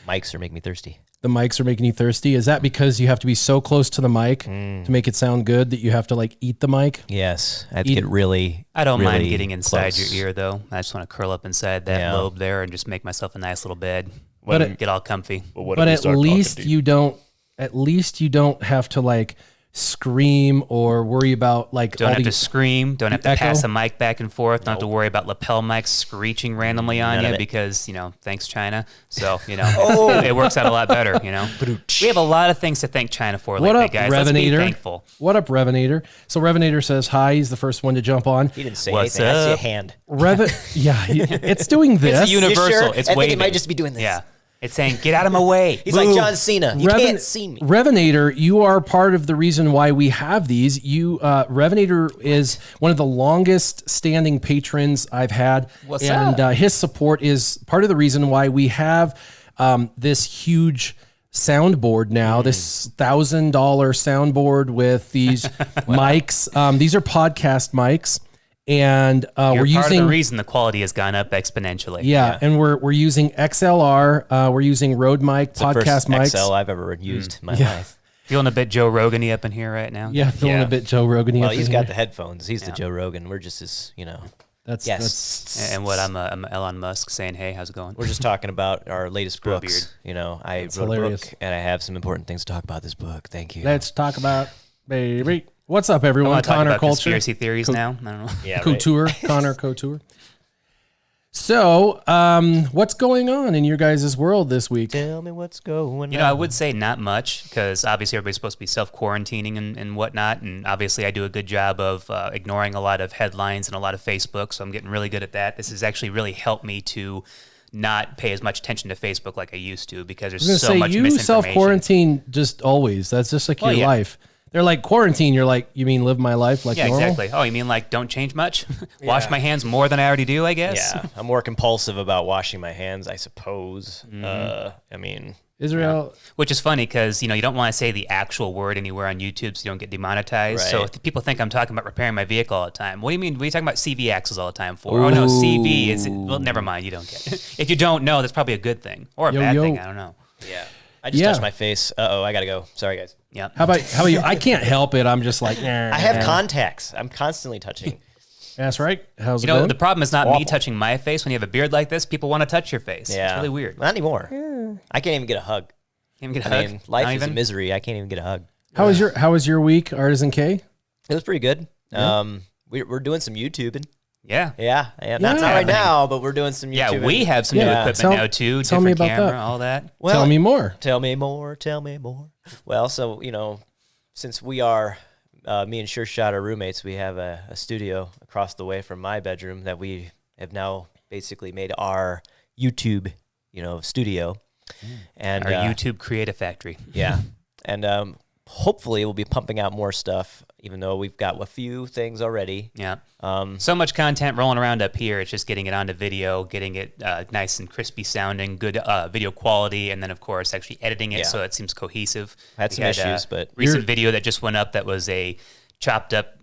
Mics are making me thirsty. The mics are making you thirsty. Is that because you have to be so close to the mic to make it sound good that you have to like eat the mic? Yes, I have to get really. I don't really mind getting inside close. your ear though. I just want to curl up inside that lobe there and just make myself a nice little bed. Get all comfy. But at least you don't. At least you don't have to like scream or worry about like. Don't have to scream. Don't have to pass a mic back and forth. Don't have to worry about lapel mics screeching randomly on you because, thanks China. So, it works out a lot better, We have a lot of things to thank China for lately, guys. Let's be thankful. What up, Revinator? So Revinator says hi. He's the first one to jump on. He didn't say What's anything. up? I see a hand. It's doing this. It's universal. Sure? It's I think waving. it might just be doing this. Yeah. It's saying, get out of my way. He's like John Cena. You can't see me. Revinator, you are part of the reason why we have these. Revinator is one of the longest standing patrons I've had. What's up? His support is part of the reason why we have this huge soundboard now, this $1,000 soundboard with these mics. These are podcast mics. And we're using part of the reason the quality has gone up exponentially. Yeah, and we're using XLR. We're using Rode mic podcast mics. XL I've ever used in my life. Feeling a bit Joe Rogan-y up in here right now. Yeah, feeling a bit Joe Rogan-y. Well, he's got the headphones. He's the Joe Rogan. We're just his, That's And what I'm Elon Musk saying, hey, how's it going? We're just talking about our latest Grow books. I wrote hilarious. a book, and I have some important things to talk about this book. Thank you. Let's talk about baby. What's up, everyone? I want to talk Connor about Culture. conspiracy theories now. I don't know. Yeah, Couture. Connor Couture. So, what's going on in your guys' world this week? Tell me what's going on. I would say not much because obviously everybody's supposed to be self-quarantining and whatnot. And obviously I do a good job of ignoring a lot of headlines and a lot of Facebook. So I'm getting really good at that. This has actually really helped me to not pay as much attention to Facebook like I used to because there's so much misinformation. You self-quarantine just always. That's just like your life. They're like quarantine. You're like, you mean live my life like normal? Yeah, exactly. Oh, you mean like don't change much? Wash my hands more than I already do, I guess? Yeah, I'm more compulsive about washing my hands, I suppose. Israel. Which is funny because, you don't want to say the actual word anywhere on YouTube so you don't get demonetized. Right. So if people think I'm talking about repairing my vehicle all the time. What do you mean? What are you talking about CV axles all the time for? Ooh. Oh, no, CV is... Well, never mind. You don't get it. If you don't know, that's probably a good thing. Or a bad thing. I don't know. Yeah. I just touched my face. Uh-oh, I got to go. Sorry, guys. Yeah. How about you? I can't help it. I'm just like, I have contacts. I'm constantly touching. That's right. How's it going? The problem is not me touching my face. When you have a beard like this, people want to touch your face. Yeah. It's really weird. Not anymore. Yeah. I can't even get a hug. Can't even get a hug? I mean, life is a misery. I can't even get a hug. How was your week, Artisan K? It was pretty good. Yeah. We're doing some YouTubing. Yeah. Not right now, but we're doing some YouTube. Yeah, we have some new equipment now too. Tell me Different about camera, that. all that. Well, tell me more. Tell me more. Tell me more. Well, so, since we are, me and SureShot are roommates, we have a studio across the way from my bedroom that we have now basically made our YouTube, studio. And our YouTube creative factory. Yeah. And hopefully we'll be pumping out more stuff, even though we've got a few things already. Yeah. So much content rolling around up here. It's just getting it onto video, getting it nice and crispy sounding, good video quality, and then, of course, actually editing it so it seems cohesive. I had some issues, but... Recent video that just went up that was a chopped up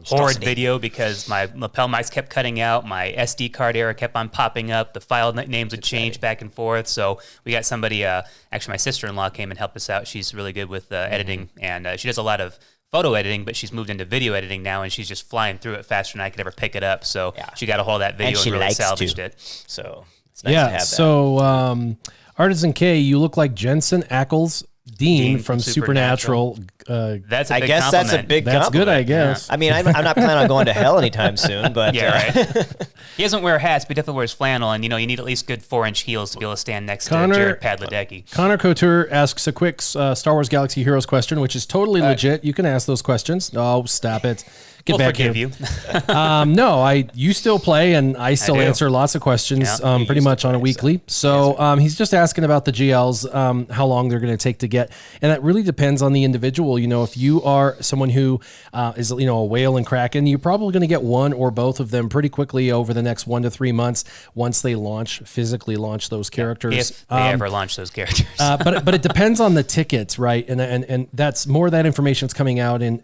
horrid video because my lapel mics kept cutting out, my SD card error kept on popping up, the file names would change back and forth. So we got somebody, actually my sister-in-law came and helped us out. She's really good with editing, and she does a lot of photo editing, but she's moved into video editing now, and she's just flying through it faster than I could ever pick it up. So she got a hold of that video and really salvaged it. So it's nice to have that. So Artisan K, you look like Jensen Ackles Dean from Supernatural. That's a I big guess compliment. that's a big compliment. That's good, I guess. Yeah. I mean, I'm not planning on going to hell anytime soon, but... Yeah, right. He doesn't wear hats, but he definitely wears flannel, and, you need at least good 4-inch heels to be able to stand next to Jared Padladecki. Connor Couture asks a quick Star Wars Galaxy Heroes question, which is totally legit. You can ask those questions. Oh, stop it. We'll forgive you. No, you still play, and I still answer lots of questions pretty much on a weekly. So he's just asking about the GLs, how long they're going to take to get. And that really depends on the individual. cool. You know, if you are someone who is, you know, a whale and kraken, you're probably going to get one or both of them pretty quickly over the next 1 to 3 months once they physically launch those characters. If they ever launch those characters. But it depends on the tickets, right? And that's more of that information that's coming out, and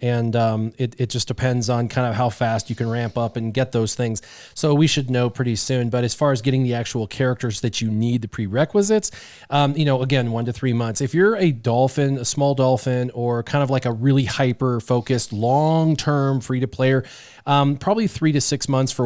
it just depends on kind of how fast you can ramp up and get those things. So we should know pretty soon. But as far as getting the actual characters that you need, the prerequisites, you know, again, 1 to 3 months. If you're a dolphin, a small dolphin, or kind of like a really hyper focused, long-term free-to-player, probably 3 to 6 months for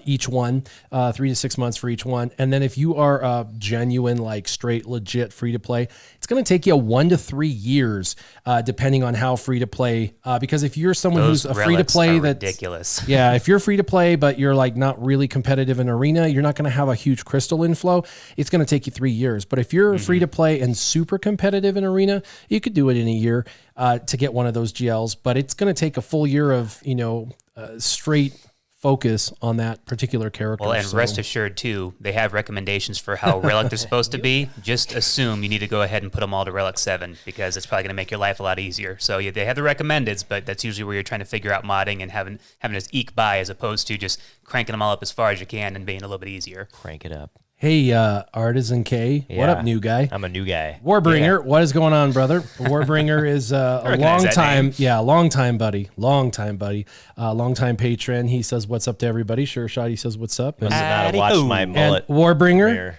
each one, 3 to 6 months for each one. And then if you are a genuine, like straight, legit free to play, it's going to take you 1 to 3 years, depending on how free to play. Because if you're someone Those who's a free to play, that's ridiculous. Yeah, if you're free to play, but you're like not really competitive in arena, you're not going to have a huge crystal inflow. It's going to take you 3 years. But if you're free to play and super competitive in arena, you could do it in a year to get one of those GLs. But it's going to take a full year of, you know, straight focus on that particular character. Well, and rest assured too, they have recommendations for how Relic they're supposed to be. Just assume you need to go ahead and put them all to Relic 7 because it's probably going to make your life a lot easier. So yeah, they have the recommendeds, but that's usually where you're trying to figure out modding and having us eke by as opposed to just cranking them all up as far as you can and being a little bit easier. Crank it up. Hey, Artisan K, what up, new guy? I'm a new guy. Warbringer, what is going on, brother? Warbringer is a long time buddy, long time patron. He says what's up to everybody. SureShot, he says what's up. Must have not watched my mullet. And Warbringer,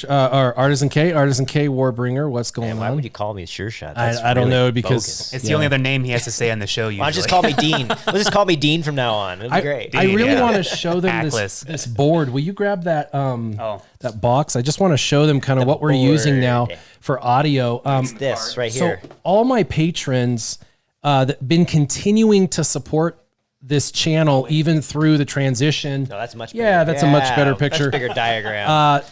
or Artisan K, Warbringer, what's going on? Why would you call me SureShot? I don't know, because bogus. It's the only other name he has to say on the show usually. Why don't you just call me Dean? Let's just call me Dean from now on. It'd be great. I really want to show them this board. Will you grab that that box? I just want to show them kind of what we're using now for audio. It's this right here. So all my patrons that been continuing to support this channel even through the transition. No, that's much better. Yeah, that's a much better picture. That's a bigger diagram.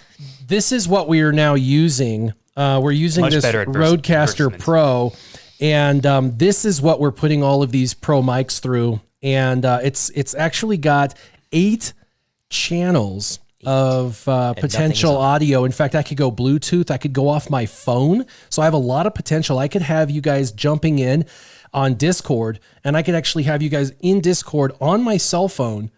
This is what we are now using. We're using Much this better Rodecaster Pro, and this is what we're putting all of these Pro mics through. And it's actually got 8 channels of potential audio. In fact, I could go Bluetooth. I could go off my phone. So I have a lot of potential. I could have you guys jumping in on Discord, and I could actually have you guys in Discord on my cell phone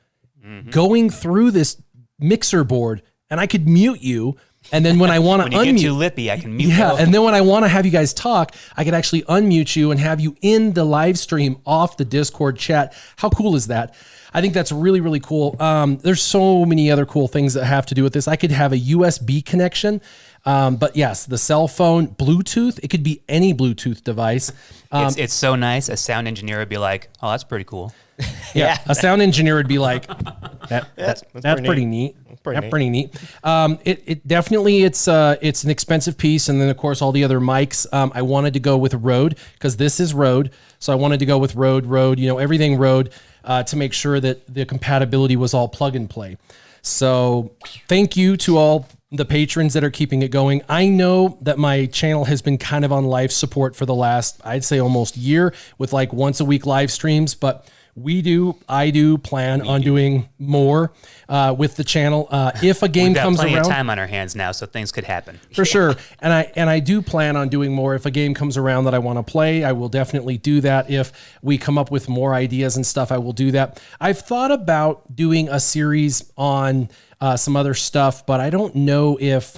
going through this mixer board, and I could mute you. And then when I want to when you unmute, get too lippy, I can mute yeah. you. And then when I want to have you guys talk, I could actually unmute you and have you in the live stream off the Discord chat. How cool is that? I think that's really, really cool. There's so many other cool things that have to do with this. I could have a USB connection. But yes, the cell phone, Bluetooth, it could be any Bluetooth device. It's so nice. A sound engineer would be like, oh, that's pretty cool. Yeah. A sound engineer would be like, that's pretty neat. Pretty neat. It definitely, it's an expensive piece. And then of course, all the other mics, I wanted to go with Rode because this is Rode. So I wanted to go with Rode, you know, everything Rode, to make sure that the compatibility was all plug and play. So thank you to all the patrons that are keeping it going. I know that my channel has been kind of on life support for the last, I'd say almost year with like once a week live streams, but I do plan on doing more with the channel. If a game comes around, we've got plenty of time on our hands now, so things could happen. For sure. And I do plan on doing more. If a game comes around that I want to play, I will definitely do that. If we come up with more ideas and stuff, I will do that. I've thought about doing a series on some other stuff, but I don't know if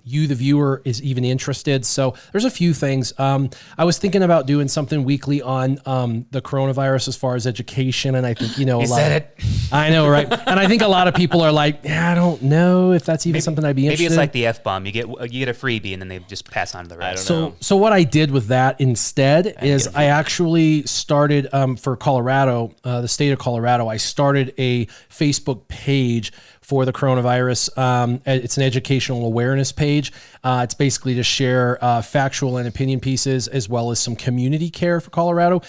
you, the viewer, is even interested. So there's a few things. I was thinking about doing something weekly on the coronavirus as far as education. And I think, you know, I know, right? And I think a lot of people are like, yeah, I don't know if that's even something I'd be interested in. Maybe it's like the F-bomb. You get a freebie and then they just pass on to the rest. So what I did with that instead is I actually started for Colorado, the state of Colorado, I started a Facebook page for the coronavirus. It's an educational awareness page. It's basically to share factual and opinion pieces as well as some community care for Colorado.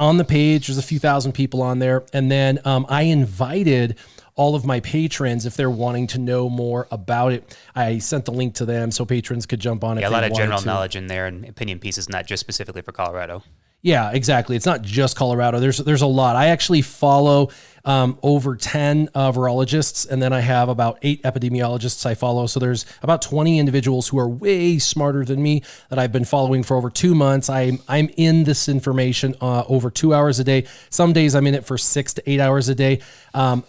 On the page, there's a few thousand people on there. And then I invited all of my patrons, if they're wanting to know more about it, I sent the link to them so patrons could jump on it. Yeah, a lot of general knowledge in there and opinion pieces, not just specifically for Colorado. Yeah, exactly. It's not just Colorado. There's a lot. I actually follow over 10 virologists, and then I have about 8 epidemiologists I follow. So there's about 20 individuals who are way smarter than me that I've been following for over 2 months. I'm in this information over 2 hours a day. Some days I'm in it for 6 to 8 hours a day.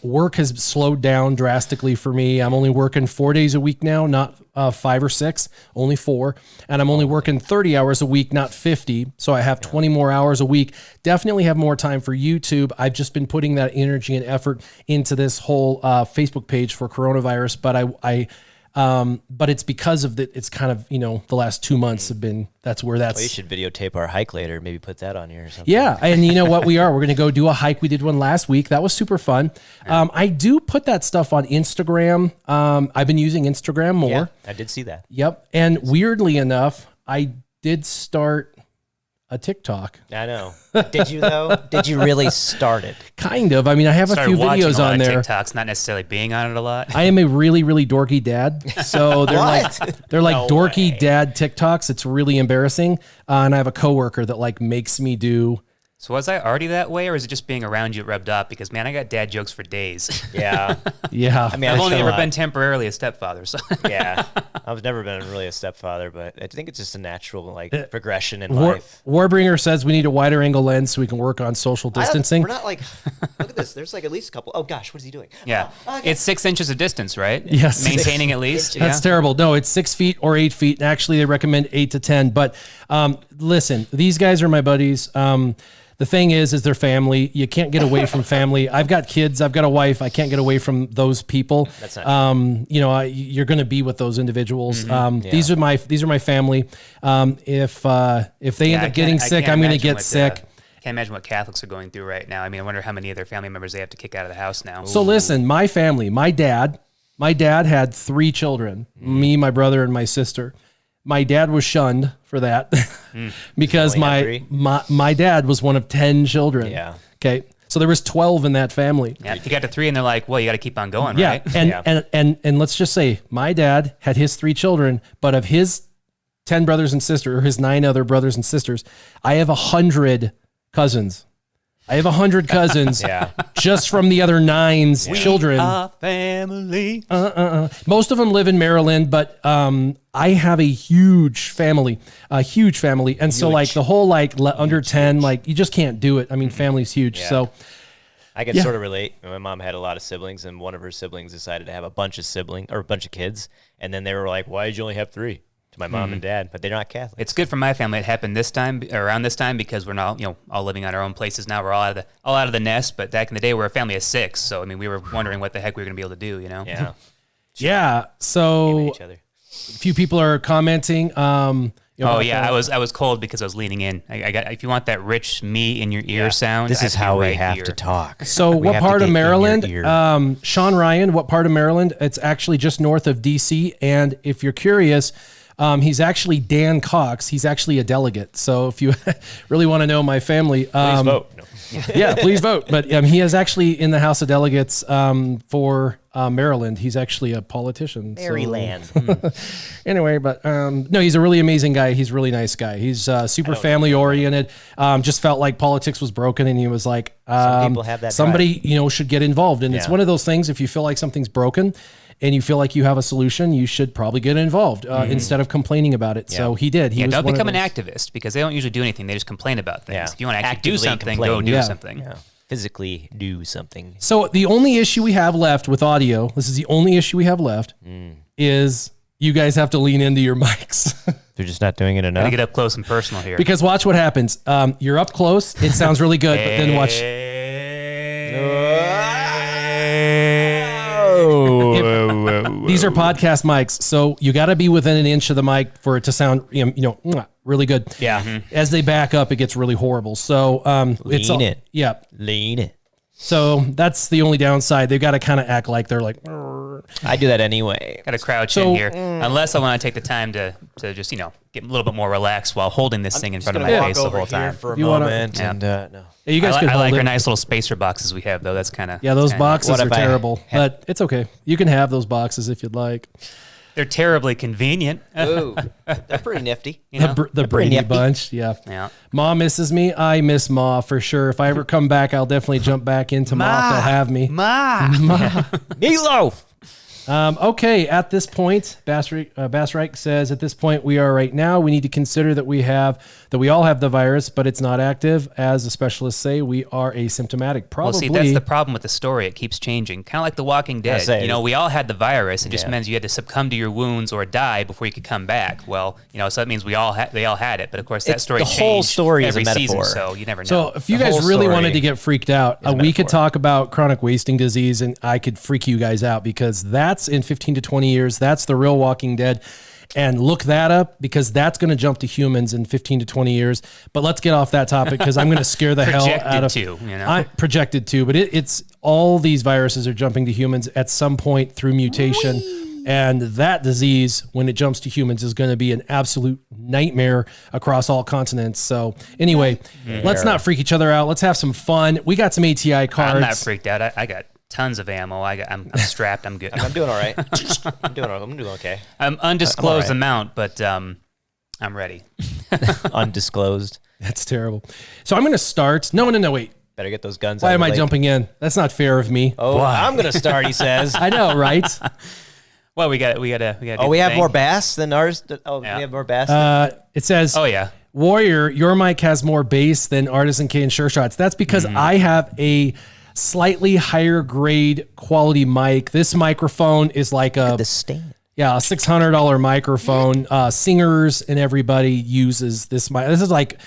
Work has slowed down drastically for me. I'm only working 4 days a week now, not 5 or 6, only 4. And I'm only working 30 hours a week, not 50. So I have 20 more hours a week. Definitely have more time for YouTube. I've just been putting that energy and effort into this whole Facebook page for coronavirus. But it's because of it's kind of, the last 2 months have been, well, you should videotape our hike later. Maybe put that on here or something. Yeah. And you know what we're going to go do a hike. We did one last week. That was super fun. I do put that stuff on Instagram. I've been using Instagram more. Yeah, I did see that. Yep. And weirdly enough, I did start a TikTok. I know. Did you though? Did you really start it? Kind of. I mean, I have a few videos on there. TikToks, not necessarily being on it a lot. I am a really, really dorky dad. So they're like dorky way. dad TikToks. It's really embarrassing. And I have a coworker that makes me do. So was I already that way, or is it just being around you rubbed off? Because man, I got dad jokes for days. Yeah. Yeah. I mean, I've only ever been temporarily a stepfather. So yeah, I've never been really a stepfather, but I think it's just a natural progression in life. Warbringer says we need a wider angle lens so we can work on social distancing. We're not look at this. There's at least a couple. Oh gosh, what is he doing? Yeah, it's 6 inches of distance, right? Yes, maintaining at least. That's terrible. No, it's 6 feet or 8 feet. And actually, they recommend 8 to 10. But listen, these guys are my buddies. The thing is they're family. You can't get away from family. I've got kids. I've got a wife. I can't get away from those people. That's not you're going to be with those individuals. These are my family. If they end up getting sick, I'm going to get sick. Can't imagine what Catholics are going through right now. I mean, I wonder how many of their family members they have to kick out of the house now. So listen, my family, my dad had 3 children, me, my brother, and my sister. My dad was shunned for that because my dad was one of 10 children. Yeah. Okay. So there was 12 in that family. Yeah. You got to 3 and they're like, well, you got to keep on going, yeah. right? And let's just say my dad had his 3 children, but of his 10 brothers and sisters, or his 9 other brothers and sisters, I have 100 cousins. I have 100 cousins just from the other 9's children. We are family. Most of them live in Maryland, but I have a huge family. And so the whole under 10, you just can't do it. I mean, family's huge. Yeah. So I can sort of relate. My mom had a lot of siblings, and one of her siblings decided to have a bunch of kids. And then they were like, why did you only have 3? To my mom and dad, but they're not Catholic. It's good for my family. It happened around this time because we're now, all living on our own places now. We're all out of the nest. But back in the day, we're a family of 6. So I mean, we were wondering what the heck we were going to be able to do. Yeah. Yeah. So each other. A few people are commenting. I was cold because I was leaning in. I got. If you want that rich me in your ear sound, this is how we right have here. to talk. So what part of Maryland? Sean Ryan, what part of Maryland? It's actually just north of DC. And if you're curious, he's actually Dan Cox. He's actually a delegate. So if you really want to know my family, please vote. No. Yeah, please vote. But he is actually in the House of Delegates for Maryland. He's actually a politician. Maryland. Anyway, but no, he's a really amazing guy. He's a really nice guy. He's super family oriented. Just felt like politics was broken, and he was like, some people have that somebody should get involved. And it's one of those things. If you feel like something's broken, and you feel like you have a solution, you should probably get involved instead of complaining about it. Yeah. So he did. Don't become an activist because they don't usually do anything. They just complain about things. Yeah. If you want to actually do something, go do something. Yeah. Physically do something. So the only issue we have left with audio, this is the only issue we have left, is you guys have to lean into your mics. They're just not doing it enough. Gotta get up close and personal here. Because watch what happens. You're up close. It sounds really good, but then watch. These are podcast mics, so you got to be within an inch of the mic for it to sound, really good. Yeah. Mm-hmm. As they back up, it gets really horrible. So lean it. Yeah. Lean it. So that's the only downside. They've got to kind of act like they're like. I do that anyway. Got to crouch in here, unless I want to take the time to just get a little bit more relaxed while holding this thing in front of my face the whole time. For a moment, no. Yeah, you guys can hold I like it. our nice little spacer boxes we have, though. That's kind of those boxes are terrible, but it's okay. You can have those boxes if you'd like. They're terribly convenient. Ooh, they're pretty nifty. You know? The Brady Bunch, yeah. Yeah. Ma misses me. I miss Ma for sure. If I ever come back, I'll definitely jump back into Ma. They'll have me. Meatloaf. Okay, at this point, Bassreich says, at this point we are right now, we need to consider that we all have the virus, but it's not active. As the specialists say, we are asymptomatic. Probably. Well, see, that's the problem with the story. It keeps changing. Kind of like The Walking Dead. You know, we all had the virus. It just means you had to succumb to your wounds or die before you could come back. Well, you know, so that means they all had it. But of course, that story changed. The whole story is a every metaphor. season, so you never know. So if you guys really wanted to get freaked out, we could talk about chronic wasting disease, and I could freak you guys out because that's in 15 to 20 years. That's the real Walking Dead. And look that up because that's going to jump to humans in 15 to 20 years. But let's get off that topic because I'm going to scare the hell out of you know? I projected to, but it's all these viruses are jumping to humans at some point through mutation. And that disease, when it jumps to humans, is going to be an absolute nightmare across all continents. So anyway, let's not freak each other out. Let's have some fun. We got some ATI cards. I'm not freaked out. I got tons of ammo. I'm strapped. I'm good. I'm doing all right. I'm doing okay. I'm undisclosed amount, but I'm ready. Undisclosed. That's terrible. So I'm going to start. No, wait. Better get those guns. Why am I jumping in? That's not fair of me. Oh, I'm going to start, he says. I know, right? Well, we got. Oh, we have more bass than ours. Oh, we have more bass. It says, oh yeah, Warrior, your mic has more bass than Artisan K and SureShots. That's because I have a slightly higher grade quality mic. This microphone is like the stand. Yeah, a $600 microphone. Singers and everybody uses this mic. This is like,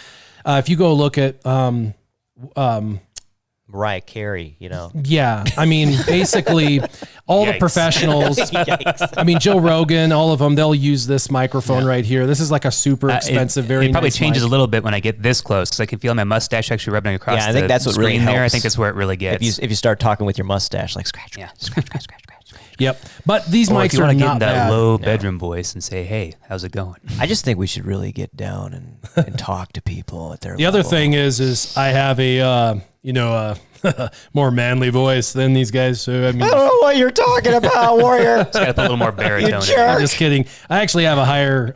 if you go look at, Mariah Carey, you know. Yeah, I mean, basically, all the professionals. I mean, Joe Rogan, all of them, they'll use this microphone right here. This is like a super expensive, it probably nice changes mic. a little bit when I get this close because I can feel my mustache actually rubbing across. Yeah, I think that's what really helps. there. I think that's where it really gets. If you start talking with your mustache, like scratch. Yep, but these or mics if you are want to get not in that bad. low bedroom voice and say, "Hey, how's it going?" I just think we should really get down and talk to people at their The other thing is I have a more manly voice than these guys. So I mean, I don't know what you're talking about, Warrior. Just gotta put a little more baritone in. I'm just kidding. I actually have a higher.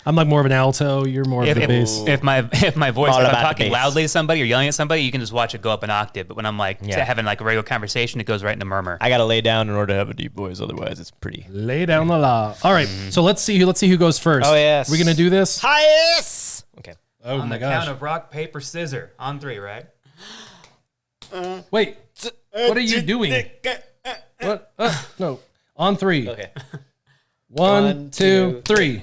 I'm like more of an alto. You're more of the bass. If my voice, All if I'm about talking the bass. loudly to somebody or yelling at somebody, you can just watch it go up an octave. But when I'm like having like a regular conversation, it goes right into murmur. I gotta lay down in order to have a deep voice, otherwise it's pretty. Lay down the law. All right, so let's see who goes first. Oh yes, we're gonna do this. Highest. Okay. Oh on my the gosh. count of rock, paper, scissors on 3, right? Wait, what are you doing? What? No, on 3. Okay. 1, 2, 3.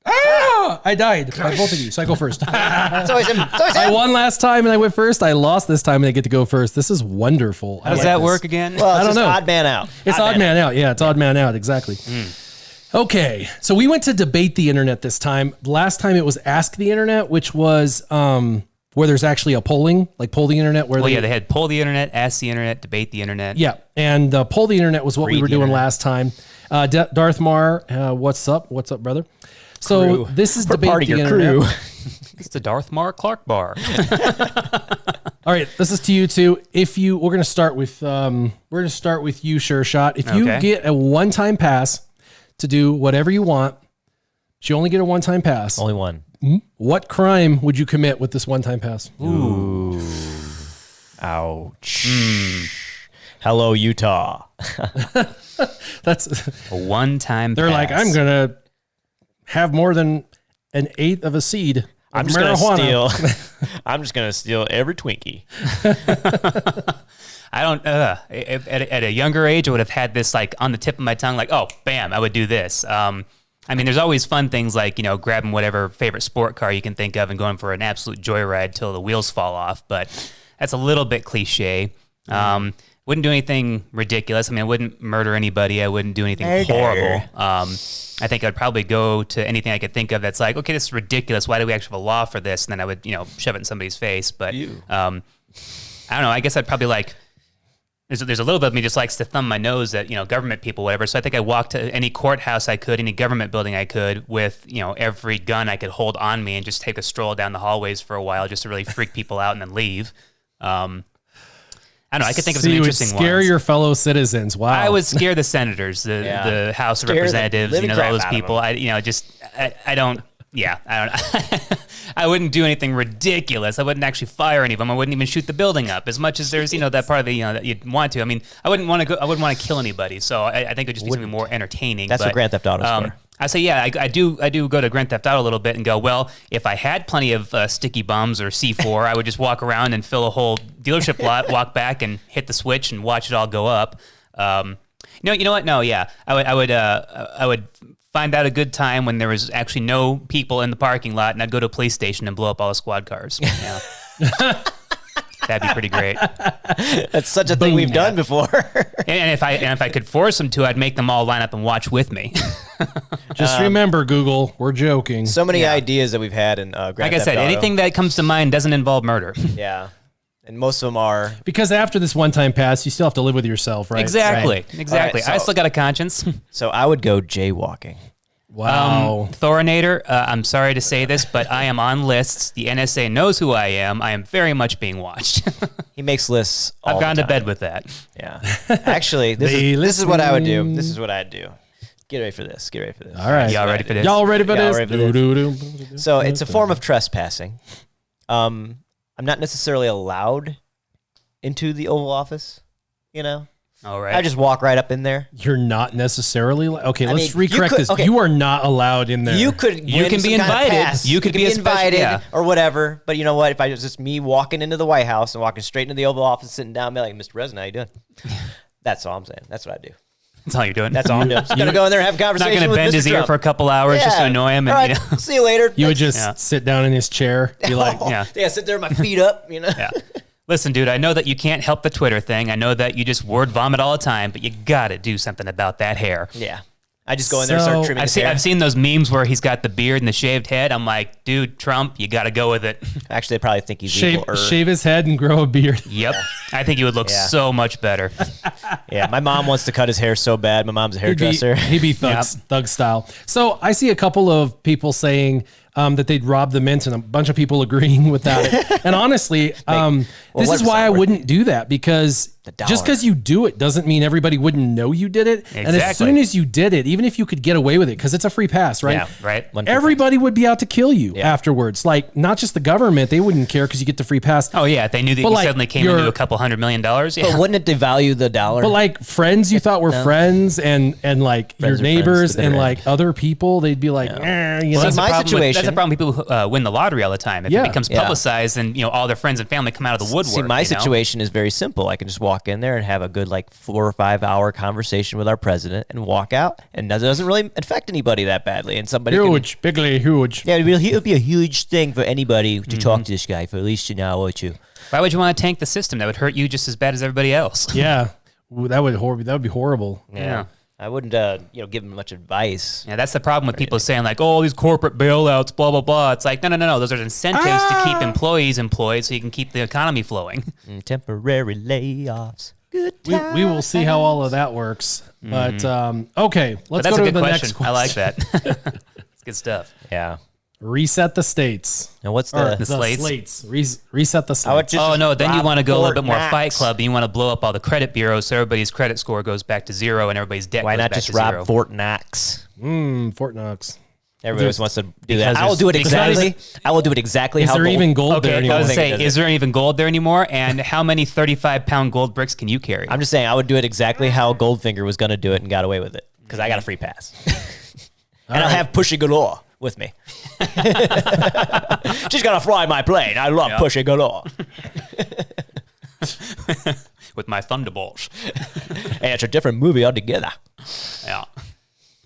Ah! I died by both of you, so I go first. It's always him. I won last time and I went first. I lost this time and I get to go first. This is wonderful. How does that work again? Well, I don't know. Odd man out. It's odd man out. Yeah, it's odd man out. Exactly. Okay, so we went to debate the internet this time. Last time it was Ask the Internet, which was where there's actually a polling, like Poll the Internet. Where they had Poll the Internet, Ask the Internet, Debate the Internet. Yeah, and Poll the Internet was what we were doing last time. Darth Mar, what's up? What's up, brother? So this is Debate part of the your Internet. crew. It's the Darth Mar Clark bar. All right, this is to you two. We're gonna start with you, SureShot. If you get a one-time pass to do whatever you want, but you only get a one-time pass. Only one. What crime would you commit with this one-time pass? Ooh. Ouch. Hello, Utah. That's A one-time they're pass. like, I'm gonna have more than an eighth of a seed of I'm just gonna steal every Twinkie. I don't. At a younger age, I would have had this like on the tip of my tongue, like, oh, bam, I would do this. I mean, there's always fun things like, grabbing whatever favorite sport car you can think of and going for an absolute joyride till the wheels fall off. But that's a little bit cliche. Wouldn't do anything ridiculous. I mean, I wouldn't murder anybody. I wouldn't do anything horrible. I think I'd probably go to anything I could think of that's like, okay, this is ridiculous. Why do we actually have a law for this? And then I would, shove it in somebody's face. But I don't know. I guess I'd probably like, there's a little bit of me just likes to thumb my nose at, government people, whatever. So I think I walked to any courthouse I could, any government building I could with, every gun I could hold on me and just take a stroll down the hallways for a while just to really freak people out and then leave. I don't know. I could think of So some you would interesting scare ones. your fellow citizens. Wow. I would scare the senators, the House of Scare the Representatives, living all crap those out of people. I don't. Yeah, I don't. I wouldn't do anything ridiculous. I wouldn't actually fire any of them. I wouldn't even shoot the building up. As much as there's, that part of the, that you'd want to. I mean, I wouldn't want to go. I wouldn't want to kill anybody. So I think it would just be something more entertaining. That's what Grand Theft Auto's for. I say, yeah, I do go to Grand Theft Auto a little bit and go, well, if I had plenty of sticky bombs or C4, I would just walk around and fill a whole dealership lot, walk back and hit the switch and watch it all go up. No, you know what? No, yeah, I would find out a good time when there was actually no people in the parking lot, and I'd go to a police station and blow up all the squad cars. Yeah. That'd be pretty great. That's such a thing we've done before. And if I could force them to, I'd make them all line up and watch with me. Just remember, Google, we're joking. So many ideas that we've had in Grand Like I Theft said, Auto. anything that comes to mind doesn't involve murder. Yeah. And most of them are. Because after this one-time pass, you still have to live with yourself, right? Exactly. Right. Exactly. All right, I so- still got a conscience. So I would go jaywalking. Wow. Thorinator, I'm sorry to say this, but I am on lists. The NSA knows who I am. I am very much being watched. He makes lists all I've gone the to time. bed with that. Yeah. Actually, this is what I would do. This is what I'd do. Get ready for this. Get ready for this. All right. Y'all ready for this? Y'all ready for Y'all this? ready for this? Doo-doo-doo. So it's a form of trespassing. I'm not necessarily allowed into the Oval Office, All right. I just walk right up in there. You're not necessarily okay. Let's mean, you recorrect could- this. okay. You are not allowed in there. You can can be kind of invited. pass. You could be a special- invited yeah. or whatever. But you know what? If I was just me walking into the White House and walking straight into the Oval Office, sitting down, be like, "Mr. President, how you doing?" That's all I'm saying. That's what I do. That's all you're doing. That's all I'm doing. I'm just gonna go in there and have a Not conversation going to with bend Mr. his ear Trump. for a couple hours just to annoy him. And, All right, see you later. You would just Yeah. sit down in his chair, be like, Yeah. Sit there with my feet up. Yeah. Listen, dude, I know that you can't help the Twitter thing. I know that you just word vomit all the time, but you got to do something about that hair. Yeah. I just go in there and So, start trimming his hair. I've seen those memes where he's got the beard and the shaved head. I'm like, dude, Trump, you got to go with it. Actually, I probably think he's shave, evil. shave his head and grow a beard. Yep. I think you would look Yeah. so much better. Yeah, my mom wants to cut his hair so bad. My mom's a hairdresser. He'd be thug style. So I see a couple of people saying that they'd rob the mint, and a bunch of people agreeing with that. And honestly, this what is is why that I word? wouldn't do that, because dollar. just because you do it doesn't mean everybody wouldn't know you did it. And as Exactly. soon as you did it, even if you could get away with it, because it's a free pass, right? Yeah. Right? Everybody would be out to kill you afterwards. Like, not just the government, they wouldn't care because you get the free pass. Oh, yeah. If they knew that But, you like, suddenly came into a couple $100 million. But Yeah. wouldn't it devalue the dollar? But like friends you thought were friends and like Friends your are friends neighbors to the and bitter like other people, they'd be like, you know. That's my the problem situation- that's the problem with people who win the lottery all the time. If Yeah. it becomes publicized, then all their friends and family come out of the woodwork. See, my situation is very simple. I can just walk in there and have a good 4 or 5 hour conversation with our president and walk out, and it doesn't really affect anybody that badly. And somebody Huge, bigly huge. yeah, it would be a huge thing for anybody to talk to this guy for at least an hour or two. Why would you want to tank the system? That would hurt you just as bad as everybody else. Yeah. Ooh, that would be horrible. Yeah. I wouldn't, give him much advice. Yeah, that's the problem with people saying like, "Oh, these corporate bailouts, blah blah blah." It's like, no. Those are incentives to keep employees employed, so you can keep the economy flowing. Temporary layoffs. Good We will see how all of that works. But okay, But let's that's go a to good the question. next question. I like that. It's good stuff. Yeah. Reset the states. And what's Or the slates? Reset the I would slates. just Oh no, then you rob want to go a little Fort bit more Knox. Fight Club. You want to blow up all the credit bureaus, so everybody's credit score goes back to zero, and everybody's debt Why goes not back just to rob zero. Fort Knox? Fort Knox. Everybody always wants to do that. Because I will do it there's- exactly. I will do it exactly Is how there gold- even gold there Okay, I anymore? was think it say, does is there even gold there anymore? And how many 35-pound gold bricks can you carry? I'm just saying I would do it exactly how Goldfinger was going to do it and got away with it because I got a free pass. And I'll have Pushy Galore with me. She's going to fly my plane. I love Pushy Galore. With my thunderbolts. And it's a different movie altogether. Yeah.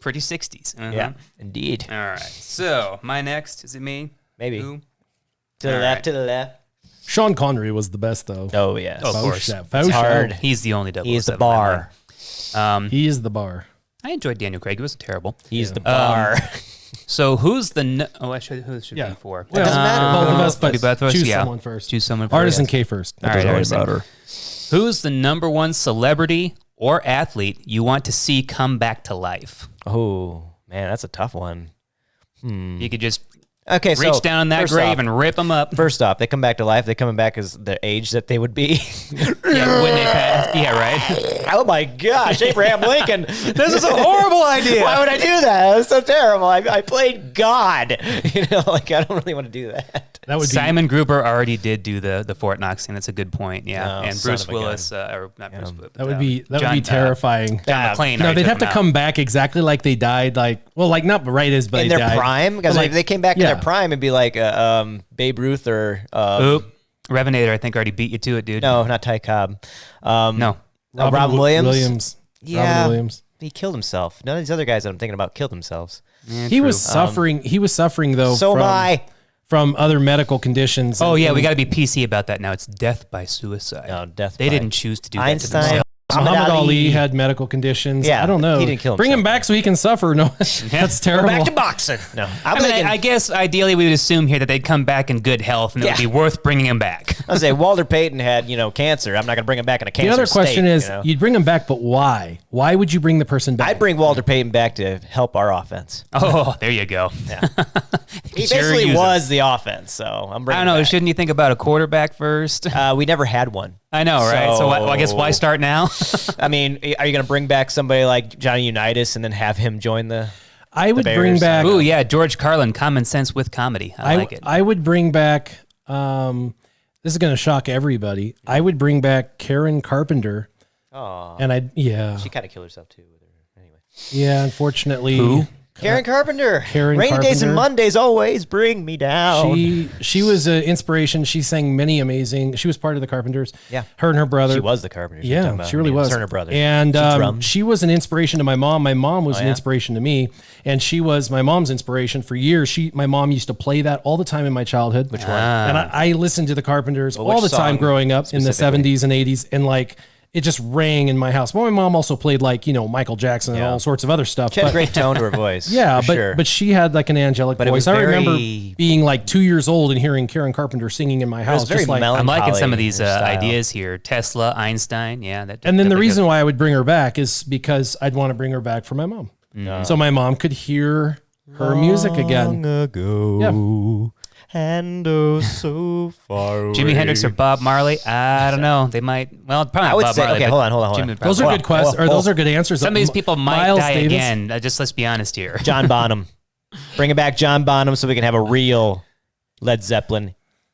Pretty 60s. Uh-huh. Yeah, indeed. All right. So, my next, is it me? Maybe. Who? To the All left, right. to the left. Sean Connery was the best though. Oh, yes. Oh, of course. It's hard. He's the only 007. He is the in my bar. mind. He is the bar. I enjoyed Daniel Craig. It wasn't terrible. He's the bar. So, who's the... who should Yeah. be for? Well, doesn't matter. Both of us, but Maybe both of us? choose Yeah. someone first. Choose someone first. Artisan K first. All right, Doesn't Artisan. matter. Who's the number one celebrity or athlete you want to see come back to life? Oh, man, that's a tough one. You could just Okay, so reach down in that first grave off- and rip them up. First off, they come back to life. They coming back as the age that they would be. Yeah, when they pass. Yeah, right. Oh my gosh, Abraham Lincoln! This is a horrible idea. Why would I do that? That's so terrible. I played God. Like I don't really want to do that. That would be Simon Gruber already did do the Fort Knox thing. That's a good point. Yeah, Oh, and son Bruce of a gun. Willis, or not Bruce Willis. that would be terrifying. John McClane. No, already they'd took have to him out. come back exactly like they died. Like, well, like not right as but In they their died. prime, because But, like, if they came back in yeah. their prime, it'd be like Babe Ruth or Oop. Revenator, I think, already beat you to it, dude. no, not Ty Cobb. No. Robin Williams. Yeah. Robin Williams. He killed himself. None of these other guys that I'm thinking about killed themselves. Yeah, He true. was suffering. He was suffering though. So from, am I. From other medical conditions. Oh, yeah, and- we got to be PC about that now. It's death by suicide. No, death They by didn't choose to do Einstein. that to themselves. Muhammad Ali had medical conditions. Yeah, I don't know. he didn't kill Bring him himself. back so he can suffer. No, that's Go terrible. back to boxing. No, I mean, I guess ideally we would assume here that they'd come back in good health and it would Yeah. be worth bringing him back. I was say Walter Payton had cancer. I'm not going to bring him back in a cancer. The other question state, is, you'd bring him back, but why? Why would you bring the person back? I'd bring Walter Payton back to help our offense. Oh, there you go. Yeah. He Sure basically use him. was the offense, so I'm I bringing. don't know. him back. Shouldn't you think about a quarterback first? We never had one. I know, right? So I guess why So- start now? I mean, are you going to bring back somebody like Johnny Unitas and then have him join the? I would Bears. bring back. Ooh, yeah, George Carlin, common sense with comedy. I like it. I would bring back. This is going to shock everybody. I would bring back Karen Carpenter, Oh, and she kind of killed herself too. With her. Anyway, unfortunately, Who? Karen Carpenter. Karen Rainy days and Carpenter. Mondays always bring me down. She was an inspiration. She sang many amazing. She was part of the Carpenters. Yeah. her and her brother. She was the Carpenter. you're Yeah, talking about. she really I mean, was. Her and her brother. And She drummed. she was an inspiration to my mom. My mom was an yeah? inspiration to me, and she was my mom's inspiration for years. My mom used to play that all the time in my childhood. Which one? And I listened to the Carpenters all which the time song growing up in the specifically? 70s and 80s, and like it just rang in my house. Well, my mom also played like Michael Jackson and Yeah. all sorts of other stuff. She had a but- great tone to her voice. yeah, for but sure. but she had like an angelic But it voice. was I remember very- being like 2 years old and hearing Karen Carpenter singing in my house. very just like, mellow. I'm liking some of Melancholy these in her style. ideas here. Tesla, Einstein, yeah. That and then the definitely reason why I would bring her back is because I'd want to bring her back for my mom, so my mom could hear her music again. ago. Yeah. And oh, so far away. Jimi Hendrix or Bob Marley? I don't know. They might. Well, probably not I would Bob say. Marley. Okay, but hold on. Jimmy would Those probably- are good questions, or those are good answers. Some of these people might Miles die Davis. again. Just let's be honest here. John Bonham. Bring it back, John Bonham, so we can have a real Led Zeppelin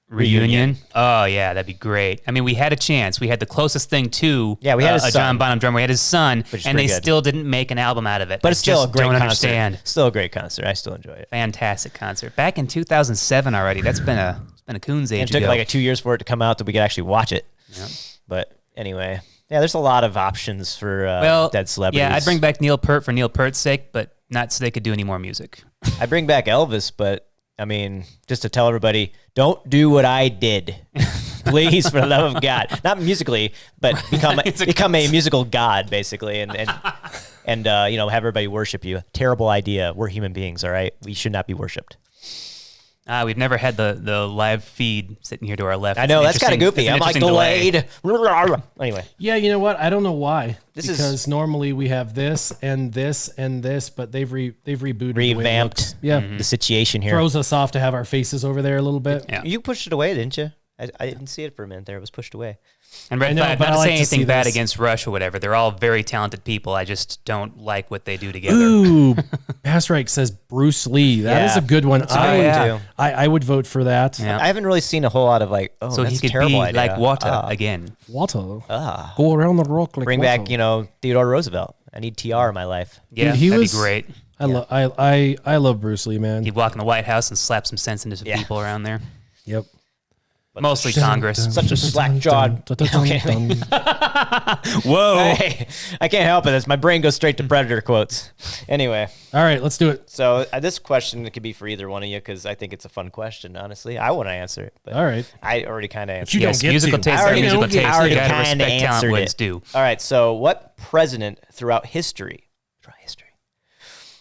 Reunion? Oh, yeah, that'd be great. I mean, we had a chance. We had the closest thing to Yeah, we had his a son. John Bonham drummer. We had his son, Which is and they pretty good. still didn't make an album out of it. But it's still a just great don't concert. understand. Still a great concert. I still enjoy it. Fantastic concert. Back in 2007 already. That's been a coon's age And it took ago. like 2 years for it to come out that we could actually watch it. Yeah. But anyway, yeah, there's a lot of options for dead celebrities. yeah, I'd bring back Neil Peart for Neil Peart's sake, but not so they could do any more music. I'd bring back Elvis, but I mean, just to tell everybody, don't do what I did. Please, for the love of God. Not musically, but become a musical god, basically, and have everybody worship you. Terrible idea. We're human beings, all right? We should not be worshipped. We've never had the live feed sitting here to our left. I know, It's that's kind of interesting- goofy. it's an I'm like interesting delay. delayed. Anyway, Yeah, you know what? I don't know why. This is- because normally we have this and this and this, but they've rebooted, the way it revamped looks. Yeah, the situation here. throws us off to have our faces over there a little bit. Yeah. You pushed it away, didn't you? I didn't see it for a minute there. It was pushed away. And Red I know, Flag, but not I to like say to see anything bad this. against Rush or whatever. They're all very talented people. I just don't like what they do together. Ooh, Bassreich says Bruce Lee. That is Yeah. a good one. a good one, too. I would vote for that. Yeah. I haven't really seen a whole lot of So that's he a could terrible be idea. like water again. Water. Go around the rock like Bring water. back, Theodore Roosevelt. I need TR in my life. Yeah, he that'd was- be great. I love Bruce Lee, man. He'd walk in the White House and slap some sense into some Yeah. people around there. Yep. Mostly Congress. Such a slack-jawed. Okay. Whoa. Hey, I can't help it. My brain goes straight to Predator quotes. Anyway, All right, let's do it. so this question could be for either one of you because I think it's a fun question, honestly. I want to answer it, but All right. I already kind of answered you it. don't Yes, get musical to. taste. I already Musical know- taste. I already You gotta kinda respect talent answered where it. it's due. All right, so what president throughout history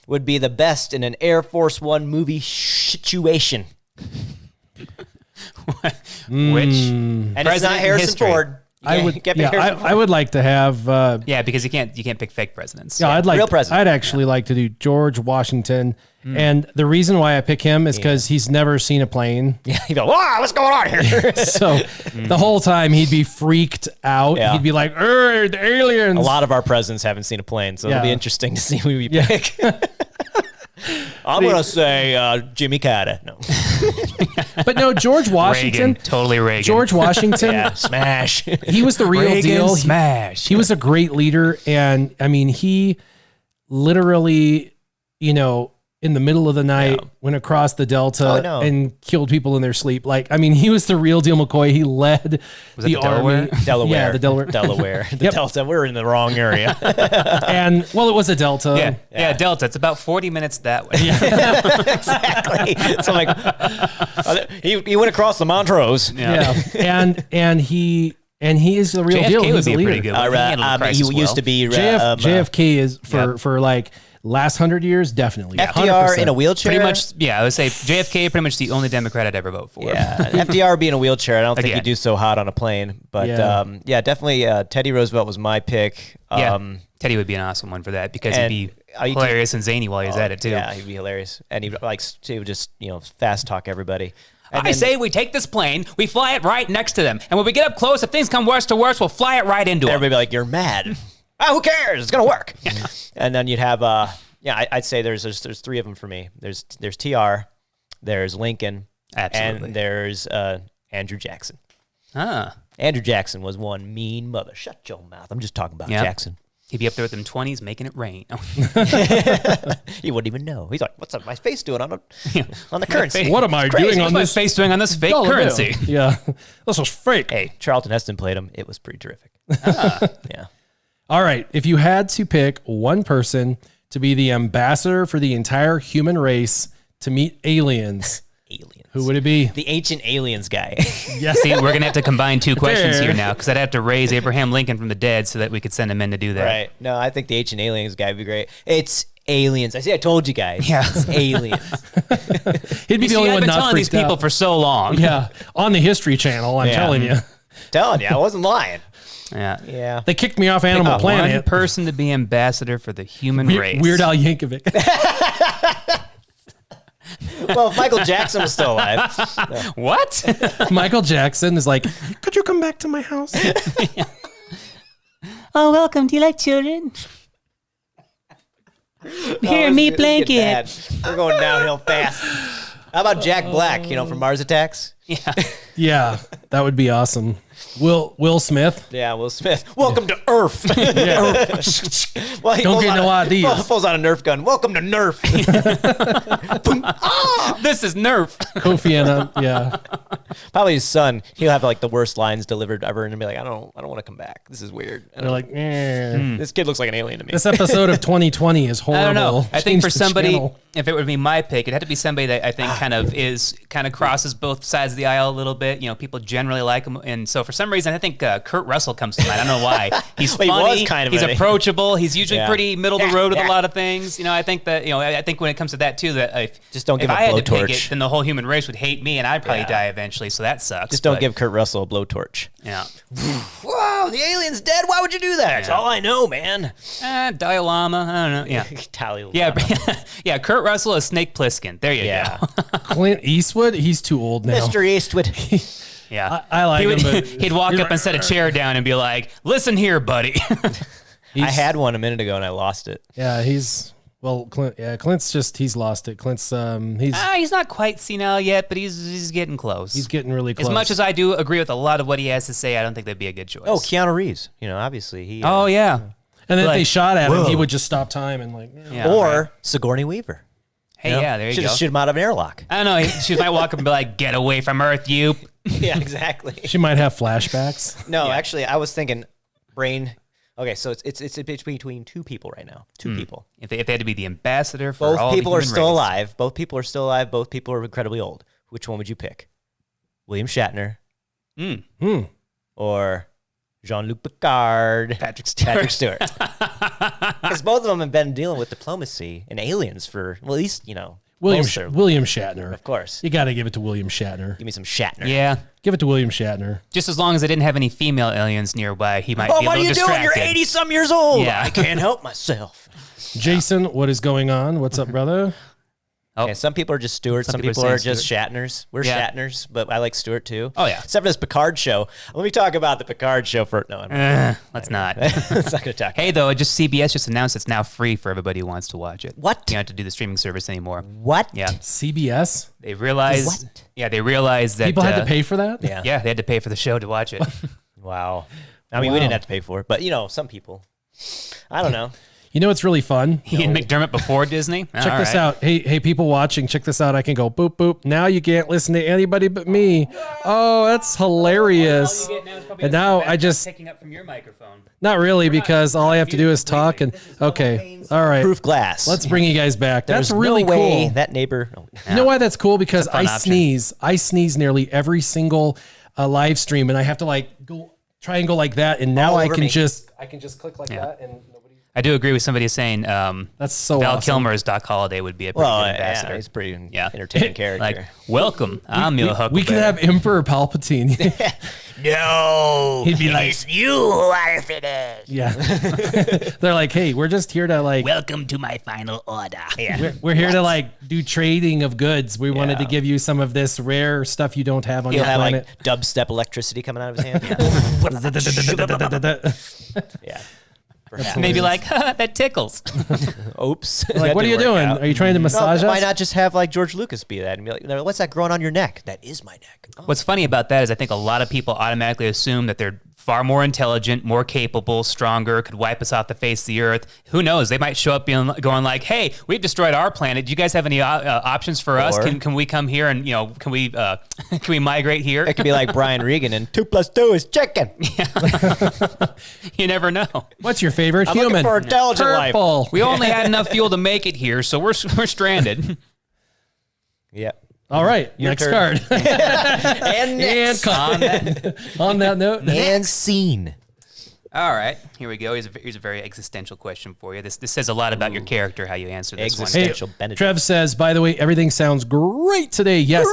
would be the best in an Air Force One movie situation? Which And it's President not in Harrison history. Ford. I would. Can't be Yeah, Harrison Ford. I would like to have. yeah, because you can't pick fake presidents. Yeah, I'd like. real president. I'd actually like to do George Washington And the reason why I pick him is because he's never seen a plane. Yeah, you go, wow, what's going on here? So the whole time he'd be freaked out. Yeah. He'd be like, the aliens. A lot of our presidents haven't seen a plane, so it'll be interesting to see who we pick. I'm going to say Jimmy Carter. No. But no, George Washington. Reagan, totally Reagan. George Washington. Yeah, smash. He was the real Reagan deal. smash. He was a great leader. And I mean, he literally, in the middle of the night went across the Delta and killed people in their sleep. Like, I mean, he was the real deal McCoy. He led the army. Delaware. Yeah, the Delaware. Delaware. The Delta. We're in the wrong area. And, well, it was a Delta. Yeah, Delta. It's about 40 minutes that way. Exactly. So I'm like, he went across the Montrose. Yeah. And he is the real JFK deal. would He's be a a leader. pretty good one. He used to be JFK is for like last 100 years, definitely. FDR 100%. in a wheelchair. Pretty much, I would say JFK pretty much the only Democrat I'd ever vote for. Yeah, FDR being a wheelchair, I don't think he'd do so hot on a plane. But definitely Teddy Roosevelt was my pick. Teddy would be an awesome one for that because he'd be hilarious and zany while he's at it too. Yeah, he'd be hilarious, and he would just fast talk everybody. And I say we take this plane, we fly it right next to them, and when we get up close, if things come worse to worse, we'll fly it right into them. Everybody be like, "You're mad." Who cares? It's gonna work. Yeah. And then you'd have I'd say there's three of them for me. There's TR, there's Lincoln, Absolutely, and there's Andrew Jackson. Andrew Jackson was one mean mother. Shut your mouth. I'm just talking about Jackson. He'd be up there with them 20s making it rain. He wouldn't even know. He's like, "What's my face doing on the currency? What am I doing on What's my face doing on this fake currency?" Yeah, this was fake. Hey, Charlton Heston played him. It was pretty terrific. Yeah. All right. If you had to pick one person to be the ambassador for the entire human race to meet aliens, who would it be? The ancient aliens guy. Yes. See, we're going to have to combine two questions here now because I'd have to raise Abraham Lincoln from the dead so that we could send him in to do that. Right. No, I think the ancient aliens guy would be great. It's aliens. I told you guys. Yeah. It's aliens. He'd be the only I've one been not telling these freaked people out. for so long. Yeah. On the History Channel, I'm telling you. Telling you, I wasn't lying. Yeah. They kicked me off Animal One Planet. person to be ambassador for the human race. Weird Al Yankovic. Well, if Michael Jackson was still alive. What? Michael Jackson is like, could you come back to my house? Oh, welcome. Do you like children? Here, meat blanket. We're going downhill fast. How about Jack Black, from Mars Attacks? Yeah. Yeah, that would be awesome. Will Smith. Yeah, Will Smith. Welcome to Earth. Well, he Don't get no ideas. Pulls out a Nerf gun. Welcome to Nerf. This is Nerf. Kofi Annan. Yeah. Probably his son. He'll have like the worst lines delivered ever, and be like, I don't want to come back. This is weird. They're like, This kid looks like an alien to me. this episode of 2020 is horrible. I don't know. I think Change for the somebody, channel. if it would be my pick, it had to be somebody that I think kind of crosses both sides of the aisle a little bit. People generally like him, and so for some reason, I think Kurt Russell comes to mind. I don't know why. He's Well, funny. he was kind of he's an- approachable. He's usually pretty middle of the road with Yeah. a lot of things. I think that I think when it comes to that too, that if Just don't give if him I a had to pick blowtorch. it, then the whole human race would hate me, and I'd probably die eventually. So that sucks. Just don't but, give Kurt Russell a blowtorch. Yeah. Whoa, the alien's dead. Why would you do that? That's all I know, man. Dalai Lama. I don't know. Yeah. Tally. Yeah, yeah. Kurt Russell is Snake Plissken. There you Yeah. go. Clint Eastwood, he's too old now. Mr. Eastwood. Yeah, I like he him, but he'd walk up and set a chair down and be like, "Listen here, buddy." I had one a minute ago and I lost it. Yeah, Clint. Yeah, Clint's he's lost it. Clint's He's not quite senile yet, but he's getting close. he's getting really close. As much as I do agree with a lot of what he has to say, I don't think that'd be a good choice. Oh, Keanu Reeves. Obviously he. Oh yeah. and then if they like, shot at him, he would just stop time and Yeah, Or right. Sigourney Weaver. Hey, yeah, there you Should go. just shoot him out of an airlock. I don't know. She might walk up and be like, "Get away from Earth, you." Yeah, exactly. she might have flashbacks. No, actually, I was thinking brain. Okay, so it's between two people right now. Two people. If they had to be the ambassador for all Both the people are human still race. alive. Both people are still alive. Both people are incredibly old. Which one would you pick? William Shatner or Jean-Luc Picard? Patrick Stewart. Because both of them have been dealing with diplomacy and aliens for, well, at least, William most of- William Shatner. Of course. You got to give it to William Shatner. Give me some Shatner. Yeah. Give it to William Shatner. Just as long as they didn't have any female aliens nearby, he might Oh, be a what are little you distracted. doing? You're 80-some years old. Yeah. I can't help myself. Jason, what is going on? What's up, brother? Oh. Okay, some people are just Stewart. Some people are just Shatners. We're Shatners, but I like Stewart too. Oh, yeah. Except for this Picard show. Let me talk about the Picard show for... No, let's not. Let's not going to talk. Hey, though, CBS just announced it's now free for everybody who wants to watch it. What? You don't have to do the streaming service anymore. What? Yeah. CBS? They realized... What? Yeah, they realized that... People had to pay for that? Yeah. Yeah, they had to pay for the show to watch it. Wow. I mean, we didn't have to pay for it, but, some people. I don't know. You know what's really fun? Ian McDermott before Disney? Check this out. Hey, people watching, check this out. I can go boop, boop. Now you can't listen to anybody but me. Oh, that's hilarious. And now I just... Picking up from your microphone. Not really, because all I have to do is talk and... Okay, all right. Proof glass. Let's bring you guys back. That's There's really no way cool. that neighbor... Oh, You know why that's cool? Because I option. sneeze. I sneeze nearly every single live stream, and I have to try and go like that, and now All I over can me. just click like that, and nobody... I do agree with somebody saying That's so Val awesome. Kilmer's Doc Holliday would be a pretty good ambassador. yeah, he's a pretty entertaining character. Like, welcome, I'm your Huckleberry. We could have Emperor Palpatine. no, He'd be like, it's you who are finished. yeah. They're like, hey, we're just here to Welcome to my final order. Yeah. we're here to do trading of goods. We wanted to Yeah. give you some of this rare stuff you don't have on your He'll have planet. dubstep electricity coming out of his hand. Yeah. Perhaps. Maybe that tickles. Oops. Like, That what are you didn't work doing? out. Are you trying to massage Why us? not just have George Lucas be that and be like, what's that growing on your neck? That is my neck. Oh. What's funny about that is I think a lot of people automatically assume that they're far more intelligent, more capable, stronger, could wipe us off the face of the earth. Who knows? They might show up going like, hey, we've destroyed our planet. Do you guys have any options for us? Or- Can we come here and, can we can we migrate here? It could be like Brian Regan and 2 + 2 is chicken. You never know. What's your favorite I'm human? looking for intelligent life. Purple. We only had enough fuel to make it here, so we're stranded. Yeah. All right, Your next turn. card. And next. On that note, And scene. All right, here we go. Here's a very existential question for you. This says a lot about your character, how you answer this one. Existential Benedict. Trev says, by the way, everything sounds great today. Yes,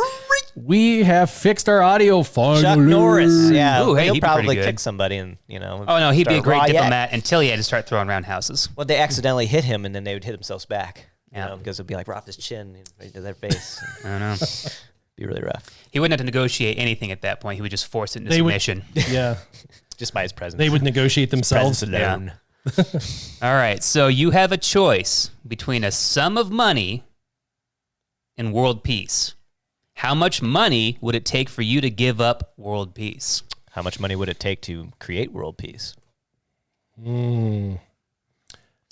we have fixed our audio finally. Chuck Norris. Yeah. Ooh, hey, he'll he'd be pretty probably good. kick somebody and, Oh, no, he'd be a start great riot. diplomat until he had to start throwing roundhouses. Well, they accidentally hit him and then they would hit themselves back. Yeah. Because it'd be like right off his chin right to their face. I don't know. Be really rough. He wouldn't have to negotiate anything at that point. He would just force it into They would- submission. Yeah, Just by his presence. they would negotiate themselves. Presence alone. All right, so you have a choice between a sum of money and world peace. How much money would it take for you to give up world peace? How much money would it take to create world peace?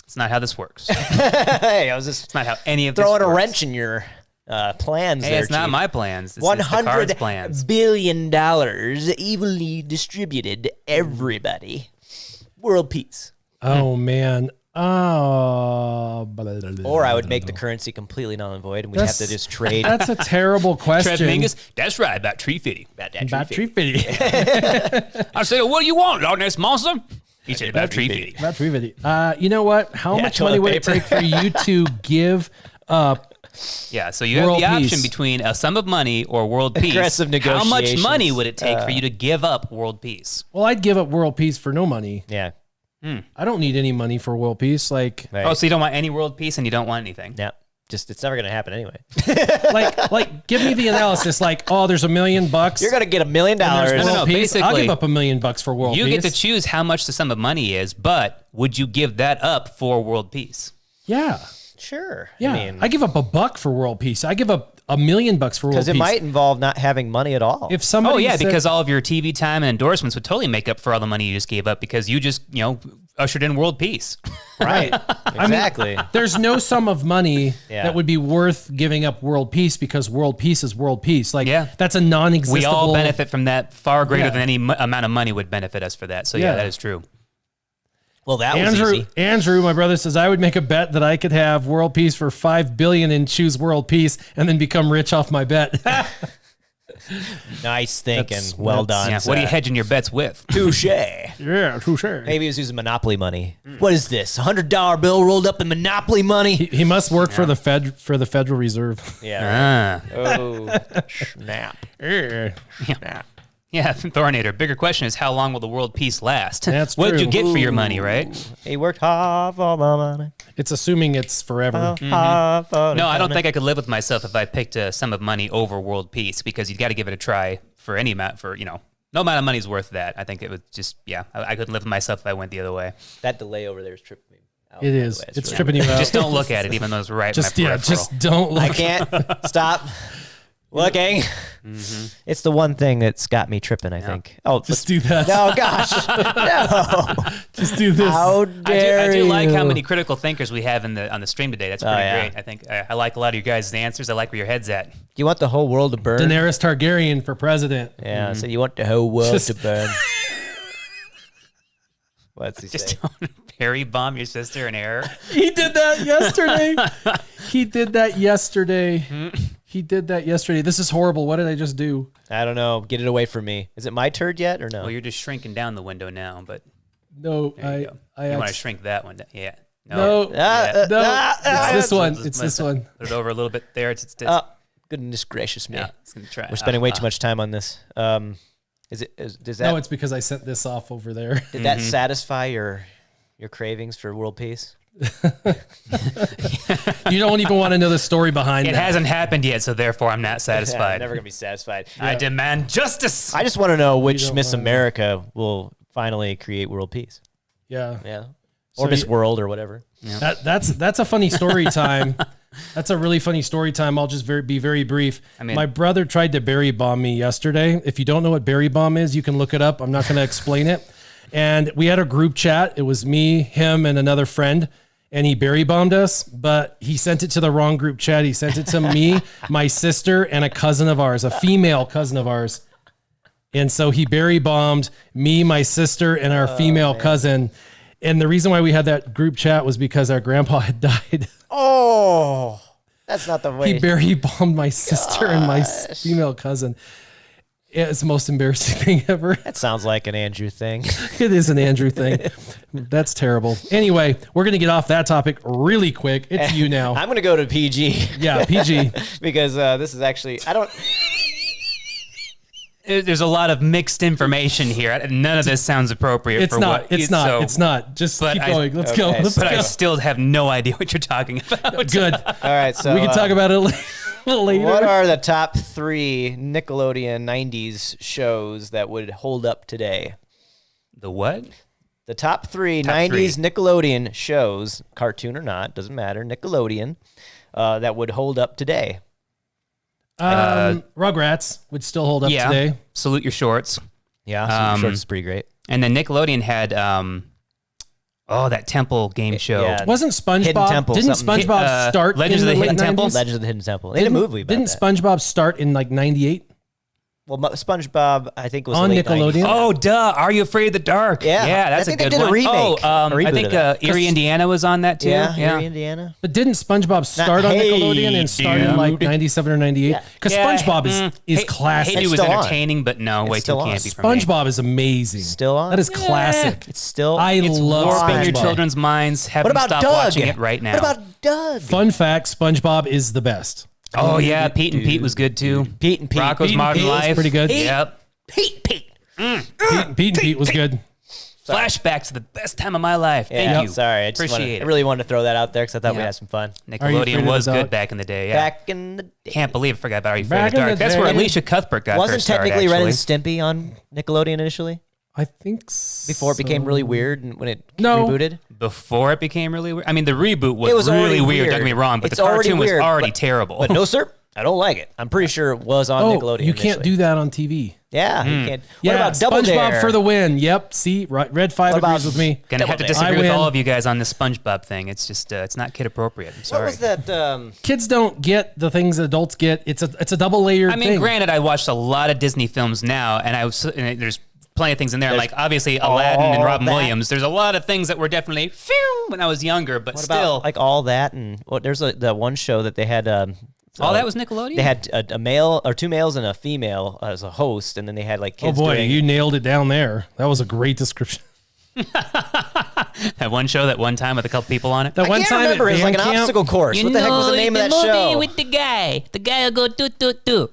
It's not how this works. Hey, I was just It's not how any of throwing this a works. wrench in your plans Hey, there, it's not Chief. my plans. It's the card's $100 plans. billion evenly distributed to everybody. World peace. Oh man. Or I would make the currency completely null and void and we'd have to That's- just trade. That's a terrible question. Trev Mingus, that's right, about tree fitting. About tree fitting. I say, what do you want, Loch Ness Monster? He said, about tree fitting. About tree fitting. You know what? How Yeah, much toilet money would it paper. take for you to give up? Yeah, so you have World the option peace. between a sum of money or world peace. Aggressive How much negotiations. money would it take for you to give up world peace? Well, I'd give up world peace for no money. Yeah. I don't need any money for world peace. Like, Right. Oh, so you don't want any world peace and you don't want anything? Yeah. Just it's never gonna happen anyway. give me the analysis. Like, oh, there's $1 million. You're gonna get $1 million. There's No, world peace. I'll basically, give up $1 million for world You peace. get to choose how much the sum of money is, but would you give that up for world peace? Yeah. Sure. Yeah. I mean, I give up $1 for world peace. I give up $1 million for world peace. because it might involve not having money at all. If somebody Oh, yeah, said- because all of your TV time and endorsements would totally make up for all the money you just gave up because you just, ushered in world peace. right. Exactly. there's no sum of money Yeah. that would be worth giving up world peace because world peace is world peace. Like, Yeah. that's a non-existent. We all benefit from that far greater Yeah. than any amount of money would benefit us for that. So, yeah, Yeah. that is true. Well, that was easy. Andrew, my brother says I would make a bet that I could have world peace for $5 billion and choose world peace and then become rich off my bet. Nice thinking. That's- Well done. Yeah. What are you hedging your bets with? Touche. Yeah, touche. Maybe he was using Monopoly money. What is this? $100 bill rolled up in Monopoly money? He must work for the Federal Reserve. Yeah. Ah. Oh, snap. Yeah. Snap. Yeah, Thornator. Bigger question is how long will the world peace last? That's What did true. you get for your money, right? He worked hard for the money. It's assuming it's forever. No, I don't think I could live with myself if I picked a sum of money over world peace, because you've got to give it a try for any amount. No amount of money is worth that. I think it would just, I couldn't live with myself if I went the other way. That delay over there is tripping me out. It is. It's tripping you out. Just don't look at it, even though it's right. Just in my peripheral. just don't look. I can't stop looking. It's the one thing that's got me tripping, I think. Oh, Just do that. no, gosh. No. Just do this. How dare I do like how you. many critical thinkers we have on the stream today. That's pretty yeah. great. I think I like a lot of you guys' answers. I like where your head's at. You want the whole world to burn? Daenerys Targaryen for president. Yeah, so you want the whole world Just- to burn. What's he Just say? don't Harry bomb your sister in error. He did that yesterday. He did that yesterday. He did that yesterday. This is horrible. What did I just do? I don't know. Get it away from me. Is it my turd yet or no? Well, you're just shrinking down the window now, but No, there you go. I You want to acc- shrink that one down. Yeah. No, Yeah. no. It's this one. It's this one. Put it over a little bit there. It's Oh, goodness gracious me. yeah, it's gonna try. We're spending way too much time on this. Does that No, it's because I sent this off over there. did that satisfy your cravings for world peace? You don't even want to know the story behind It that. hasn't happened yet, so therefore I'm not Yeah, satisfied. I'm never gonna be satisfied. I demand justice. I just want to know which don't Miss wanna- America will finally create world peace. Yeah. Yeah, So or Miss you- World or whatever. That's a funny story time. That's a really funny story time. I'll just be very brief. mean- My brother tried to berry bomb me yesterday. If you don't know what berry bomb is, you can look it up. I'm not going to explain it. And we had a group chat. It was me, him, and another friend. And he berry bombed us, but he sent it to the wrong group chat. He sent it to me, my sister, and a cousin of ours, a female cousin of ours. And so he berry bombed me, my sister, and our female cousin. And the reason why we had that group chat was because our grandpa had died. Oh, that's not the way. He berry bombed my sister and my female cousin. It's the most embarrassing thing ever. That sounds like an Andrew thing. It is an Andrew thing. That's terrible. Anyway, we're going to get off that topic really quick. It's you now. I'm gonna go to PG Yeah, PG. because this is actually I don't. There's a lot of mixed information here. None of this sounds appropriate. It's for not. what, It's not. so- It's not. Just but keep I- going. Let's go. okay, Let's But go. I still have no idea what you're talking about. Good. All right, so We can talk about it later. What are the top 3 Nickelodeon '90s shows that would hold up today? The what? The top 3 Top 90s 3. Nickelodeon shows, cartoon or not, doesn't matter, Nickelodeon, that would hold up today. Rugrats would still hold up Yeah. today. Salute your shorts. Yeah, so Shorts is pretty great. And then Nickelodeon had that Temple game show. yeah. Wasn't SpongeBob? Hidden Temple, Didn't something. SpongeBob start Legends in of the late Hidden Temple? 90s? Legends of the Hidden Temple. They had a movie about Didn't that. SpongeBob start in like 98? Well, SpongeBob, I think, was On late Nickelodeon? 90s. Oh, duh. Are You Afraid of the Dark? Yeah. Yeah, that's I a think they good did a one. remake, Oh, a reboot I think of that. Erie, Indiana was on that too. Yeah, Erie, Indiana. But didn't SpongeBob start on Hey, Nickelodeon and start in like 97 or 98? Yeah. Because SpongeBob is classic. Hey, it was still on. entertaining, but no, way too still on. campy for me. SpongeBob is amazing. Still on? That is classic. It's still. I it's love Warping your SpongeBob. children's minds. Have What them about stop Doug? watching it right now. What about Doug? Fun fact, SpongeBob is the best. Oh yeah, Pete and Pete was good too. Pete and Pete. Rocco's Pete and Modern Pete was Life. pretty good. Yep. Pete. Pete and Pete was good. Flashbacks to the best time of my life. Yeah, Thank you. Sorry, I Appreciate it. really wanted to throw that out there because I thought we Yeah. had some fun. Are You Afraid Nickelodeon of was the Dog? good back in the day. Yeah. Back in the day. Can't believe I forgot about Are You Afraid Back of the in the Dark? That's where day. Alicia Cuthbert got her Wasn't start, technically Ren actually. and Stimpy on Nickelodeon initially I think so. before it became really weird and when it No. rebooted? Before it became really weird. I mean, the reboot was, It was really already weird. Don't weird. get me wrong, but It's the already cartoon was weird, already but- terrible. But no, sir, I don't like it. I'm pretty sure it was on Nickelodeon. you can't initially. do that on TV. Yeah, you can't. Yeah, What about Double SpongeBob Dare? for the win. Yep. See, Red 5 What about- agrees with me. Gonna have to Double Dare. disagree I with win. all of you guys on this SpongeBob thing. It's just it's not kid appropriate. I'm What sorry. was that? Kids don't get the things that adults get. It's a double layered I mean, thing. granted, I watched a lot of Disney films now, and there's plenty of things in there. There's Like obviously Aladdin and all Robin that. Williams. There's a lot of things that were definitely phew when I was younger, but What still, about like all that and there's the one show that they had. all that was Nickelodeon. They had a male or 2 males and a female as a host, and then they had like Oh kids. boy, doing, you nailed it down there. That was a great description. that one show that one time with a couple people on it. That I one can't time remember. at It's like an band camp, obstacle course. What the heck was the name of that show? the guy. The guy will go do.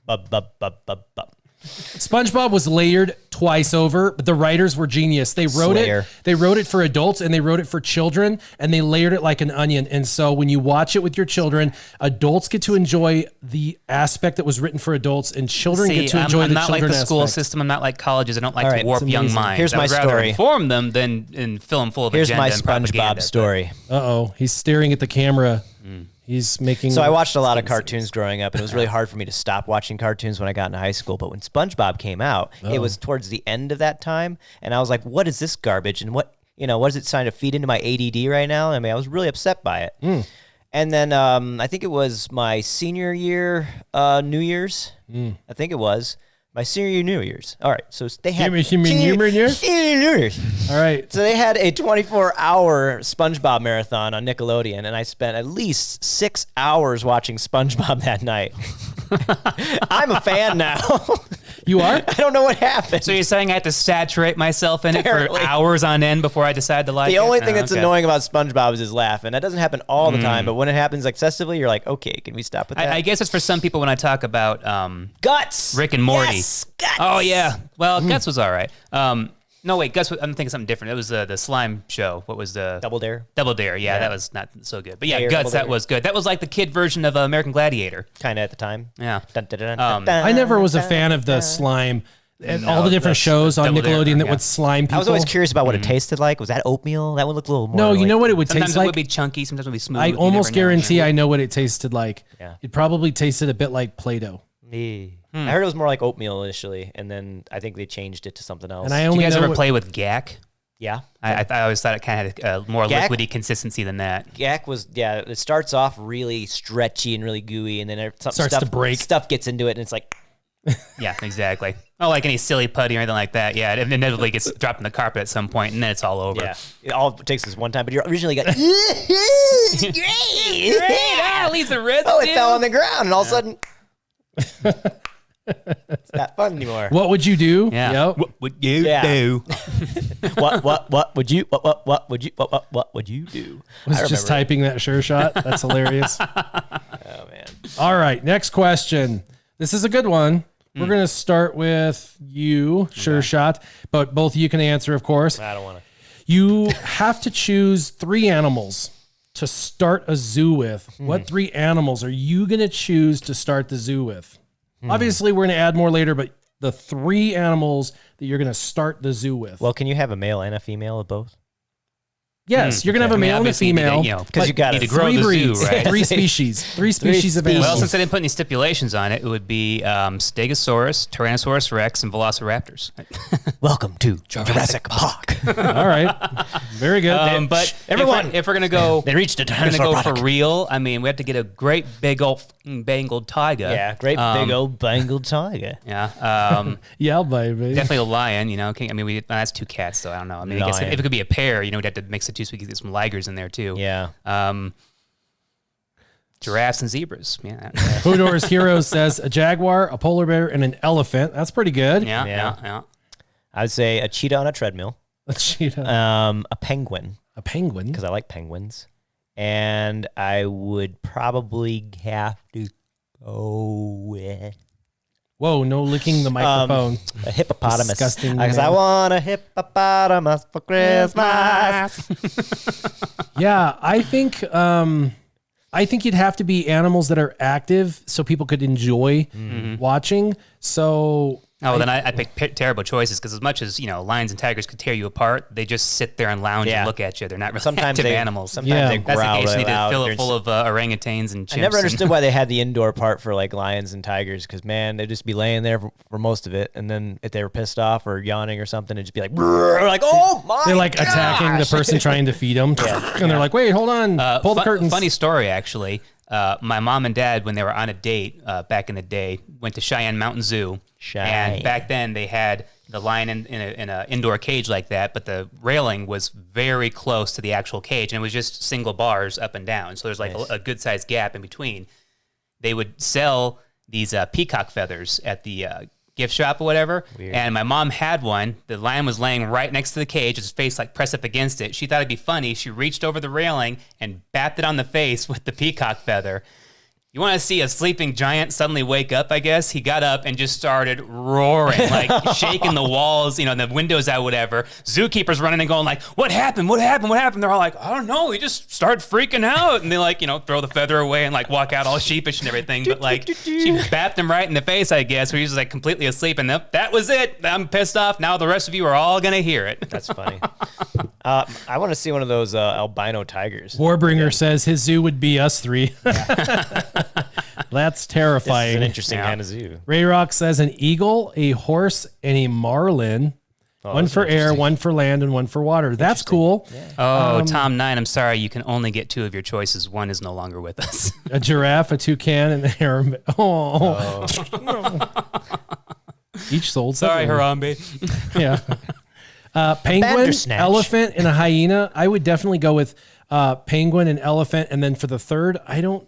Bub, bub, bub, bub, bub. SpongeBob was layered twice over, but the writers were genius. They wrote Slayer. it for adults and they wrote it for children, and they layered it like an onion. And so when you watch it with your children, adults get to enjoy the aspect that was written for adults, and children get to enjoy I'm the not children like the school aspect. system. I'm not like colleges. I don't like All to right, warp it's young amazing. minds. Here's I my would rather story. inform them than and fill them full of Here's agenda my and propaganda. SpongeBob story. Uh-oh, he's staring at the camera. He's making... So I watched a lot of cartoons growing up, and it was really hard for me to stop watching cartoons when I got into high school. But when SpongeBob came out, it was towards the end of that time, and I was like, "What is this garbage? And what is it trying to feed into my ADD right now?" I mean, I was really upset by it. And then I think it was my senior year New Year's. I think it was my senior year New Year's. All right, so they had Senior New Year's? New Year's. All right. So they had a 24-hour SpongeBob marathon on Nickelodeon, and I spent at least 6 hours watching SpongeBob that night. I'm a fan now. You are? I don't know what happened. So you're saying I have to saturate myself in it Apparently. for hours on end before I decide to like it? The only thing that's okay. annoying about SpongeBob is his laugh, and that doesn't happen all the time, but when it happens excessively, you're like, okay, can we stop with that? I guess it's for some people when I talk about Guts! Rick and Morty. Yes, Guts! Oh yeah. Well, Guts was all right. No wait, Guts. I'm thinking something different. It was the slime show. What was the Double Dare? Double Dare? Yeah, that was not so good. But yeah, Dare, Guts. Double That Dare. was good. That was like the kid version of American Gladiator. Kind of at the time. Yeah. Dun, dun, dun, dun, dun, I never was a fan of the slime and all the different that's shows on Double Dare, Nickelodeon that yeah. would slime people. I was always curious about what it tasted like. Was that oatmeal? That one looked a little more No, you like- know what it would Sometimes taste it like? would be chunky. Sometimes it would be smooth. I You almost never know. guarantee I know what it tasted like. Yeah. It probably tasted a bit like Play-Doh. I heard it was more like oatmeal initially, and then I think they changed it to something else. And I Did only you guys know ever what- play with Gak? yeah. I always thought it kind of had a more Gak? liquidy consistency than that. Yak was, it starts off really stretchy and really gooey, and then Starts to break. Stuff gets into it, and it's like, Yeah, exactly. Oh, like any silly putty or anything like that. Yeah, it inevitably gets dropped in the carpet at some point, and then it's all over. yeah. It all takes is one time, but you're originally like, Great! Ah, leaves the residue. oh, it fell on the ground, and all of a sudden, it's not fun anymore. What would you do? Yeah. Yep. What would you Yeah. do? What would you, what would you, what would you do? I was I just remember typing that SureShot. That's hilarious. it. Oh, man. All right, next question. This is a good one. We're going to start with you, SureShot, but both of you can answer, of course. I don't want to. You have to choose 3 animals to start a zoo with. What 3 animals are you going to choose to start the zoo with? Obviously, we're going to add more later, but the 3 animals that you're going to start the zoo with. Well, can you have a male and a female of both? Yes, you're going to have a I mean, male and a obviously you need to, female. you know, Because you got need to it. grow 3 the breeds, zoo, right? 3 species. 3 species of species. animals. Well, since I didn't put any stipulations on it, it would be Stegosaurus, Tyrannosaurus Rex, and Velociraptors. Welcome to Jurassic Park. All right. Very good. But everyone- if we're gonna go, They reached a we're gonna dinosaur go product. for real. I mean, we have to get a great big old Bengal tiger. Yeah, great big old Bengal tiger. Yeah. Yeah, baby. Definitely a lion, you know. I mean, that's 2 cats, so I don't know. I mean, I guess Lion. if it could be a pair, you know, we'd have to mix the 2 so we could get some ligers in there too. Yeah. Giraffes and zebras. Yeah. Hodor's Hero says a jaguar, a polar bear, and an elephant. That's pretty good. Yeah. I would say a cheetah on a treadmill, A cheetah. a penguin, A penguin. because I like penguins, and I would probably have to go with Whoa, no licking the microphone. a hippopotamus. Disgusting Because I man. want a hippopotamus for Christmas. Yeah, I think you'd have to be animals that are active so people could enjoy watching. So Oh, then I picked terrible choices because as much as, you know, lions and tigers could tear you apart, they just sit there and lounge Yeah. and look at you. They're not really Sometimes active they animals. Sometimes Yeah. they That's the growl case. You really need to loud. fill They're it full of orangutans and chimps. I never understood why they had the indoor part for like lions and tigers, because man, they'd just be laying there for most of it, and then if they were pissed off or yawning or something, it'd just be like, "Brrr," like, oh my, they're like attacking the gosh. person trying to feed them. And they're like, wait, hold on. Pull the curtains. Funny story, actually. My mom and dad, when they were on a date back in the day, went to Cheyenne Mountain Zoo. Cheyenne. And back then they had the lion in an indoor cage like that, but the railing was very close to the actual cage, and it was just single bars up and down. So there's like a good sized gap in between. They would sell these peacock feathers at the gift shop or whatever. Weird. And my mom had one. The lion was laying right next to the cage, his face like pressed up against it. She thought it'd be funny. She reached over the railing and bapped it on the face with the peacock feather. You want to see a sleeping giant suddenly wake up, I guess? He got up and just started roaring, like shaking the walls, the windows out, whatever. Zookeeper's running and going like, what happened? What happened? What happened? They're all like, I don't know. He just started freaking out. And they like, throw the feather away and like walk out all sheepish and everything. But like, she bapped him right in the face, I guess, where he was like completely asleep. And that was it. I'm pissed off. Now the rest of you are all going to hear it. That's funny. I want to see one of those albino tigers. Warbringer says his zoo would be us three. That's terrifying. This is an interesting kind of zoo. Ray Rock says an eagle, a horse, and a marlin. One for air, one for land, and one for water. That's cool. Yeah. Oh, Tom 9, I'm sorry. You can only get 2 of your choices. One is no longer with us. A giraffe, a toucan, and a heron. Oh. Each sold. Sorry, separately. Harambe. Yeah. Penguin, Bandersnatch. elephant, and a hyena. I would definitely go with penguin and elephant. And then for the third, I don't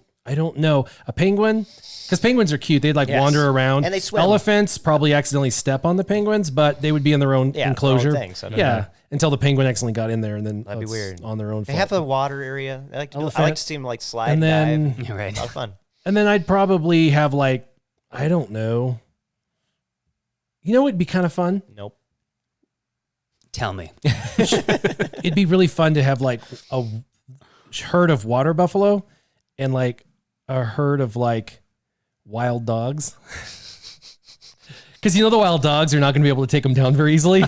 know. A penguin, because penguins are cute. They'd like wander around. And they swim. Elephants probably accidentally step on the penguins, but they would be in their own enclosure. Their own thing, so I don't know. Until the penguin accidentally got in there, and then That'd be weird. on their own. They have a water area. I like to see them like slide And then- dive. You're right. A lot of fun. And then I'd probably have like, I don't know. It'd be kind of fun. Nope. Tell me. It'd be really fun to have like a herd of water buffalo and like a herd of like wild dogs. Because the wild dogs are not going to be able to take them down very easily.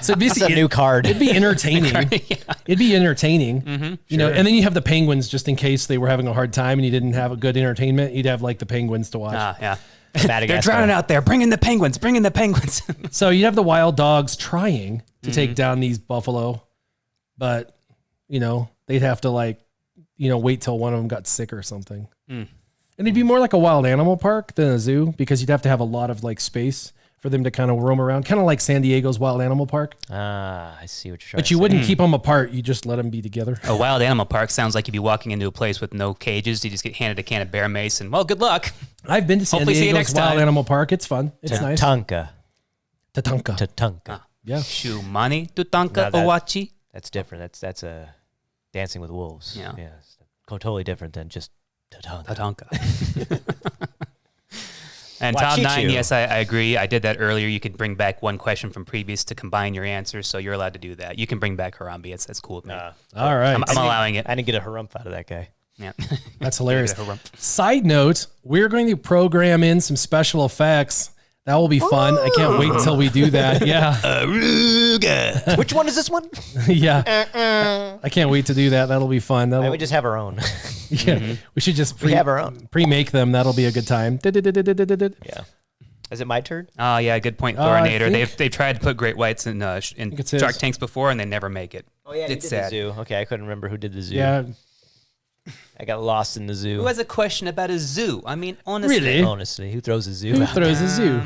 So It's a new card. It'd be entertaining. It'd be entertaining. Mm-hmm. And then you have the penguins just in case they were having a hard time and you didn't have a good entertainment. You'd have like the penguins to watch. Yeah. Madagascar. They're drowning out there. Bring in the penguins. Bring in the penguins. So you'd have the wild dogs trying to take down these buffalo, but they'd have to like, wait till one of them got sick or something. And it'd be more like a wild animal park than a zoo because you'd have to have a lot of like space for them to kind of roam around, kind of like San Diego's wild animal park. I see what you're trying But you wouldn't keep them apart. You just let them be together. A wild animal park sounds like you'd be walking into a place with no cages. You just get handed a can of bear mace and, well, good luck. I've been to San Hopefully see you Diego's next wild time. animal park. It's fun. It's nice. Tatanka. Tatanka. Yeah. Shumani tutanka No, that- owachi. That's different. That's a Dancing with Wolves. Yeah. It's totally different than just Tatanka. Tatanka. And Tom Wachichu. 9, yes, I agree. I did that earlier. You can bring back one question from previous to combine your answers, so you're allowed to do that. You can bring back Harambe. That's cool with me. All right. I'm allowing it. I didn't get a harumph out of that guy. Yeah. That's hilarious. Harambe. Side note, we're going to program in some special effects. That will be fun. I can't wait until we do that. Yeah. Aruga. Which one is this one? Yeah. I can't wait to do that. That'll be fun. Why That'll, we just have our own. yeah. We should just We have our own. pre-make them. That'll be a good time. Yeah. Is it my turn? Oh, yeah, good point, I Thorinator. think- They've tried to put great whites in it's his. Shark Tanks before, and they never make it. Oh yeah, It's did sad. the zoo. Okay, I couldn't remember who did the zoo. Yeah. I got lost in the zoo. Who has a question about a zoo? I mean, honestly. Really? Honestly, who throws a zoo? Who out? throws a zoo?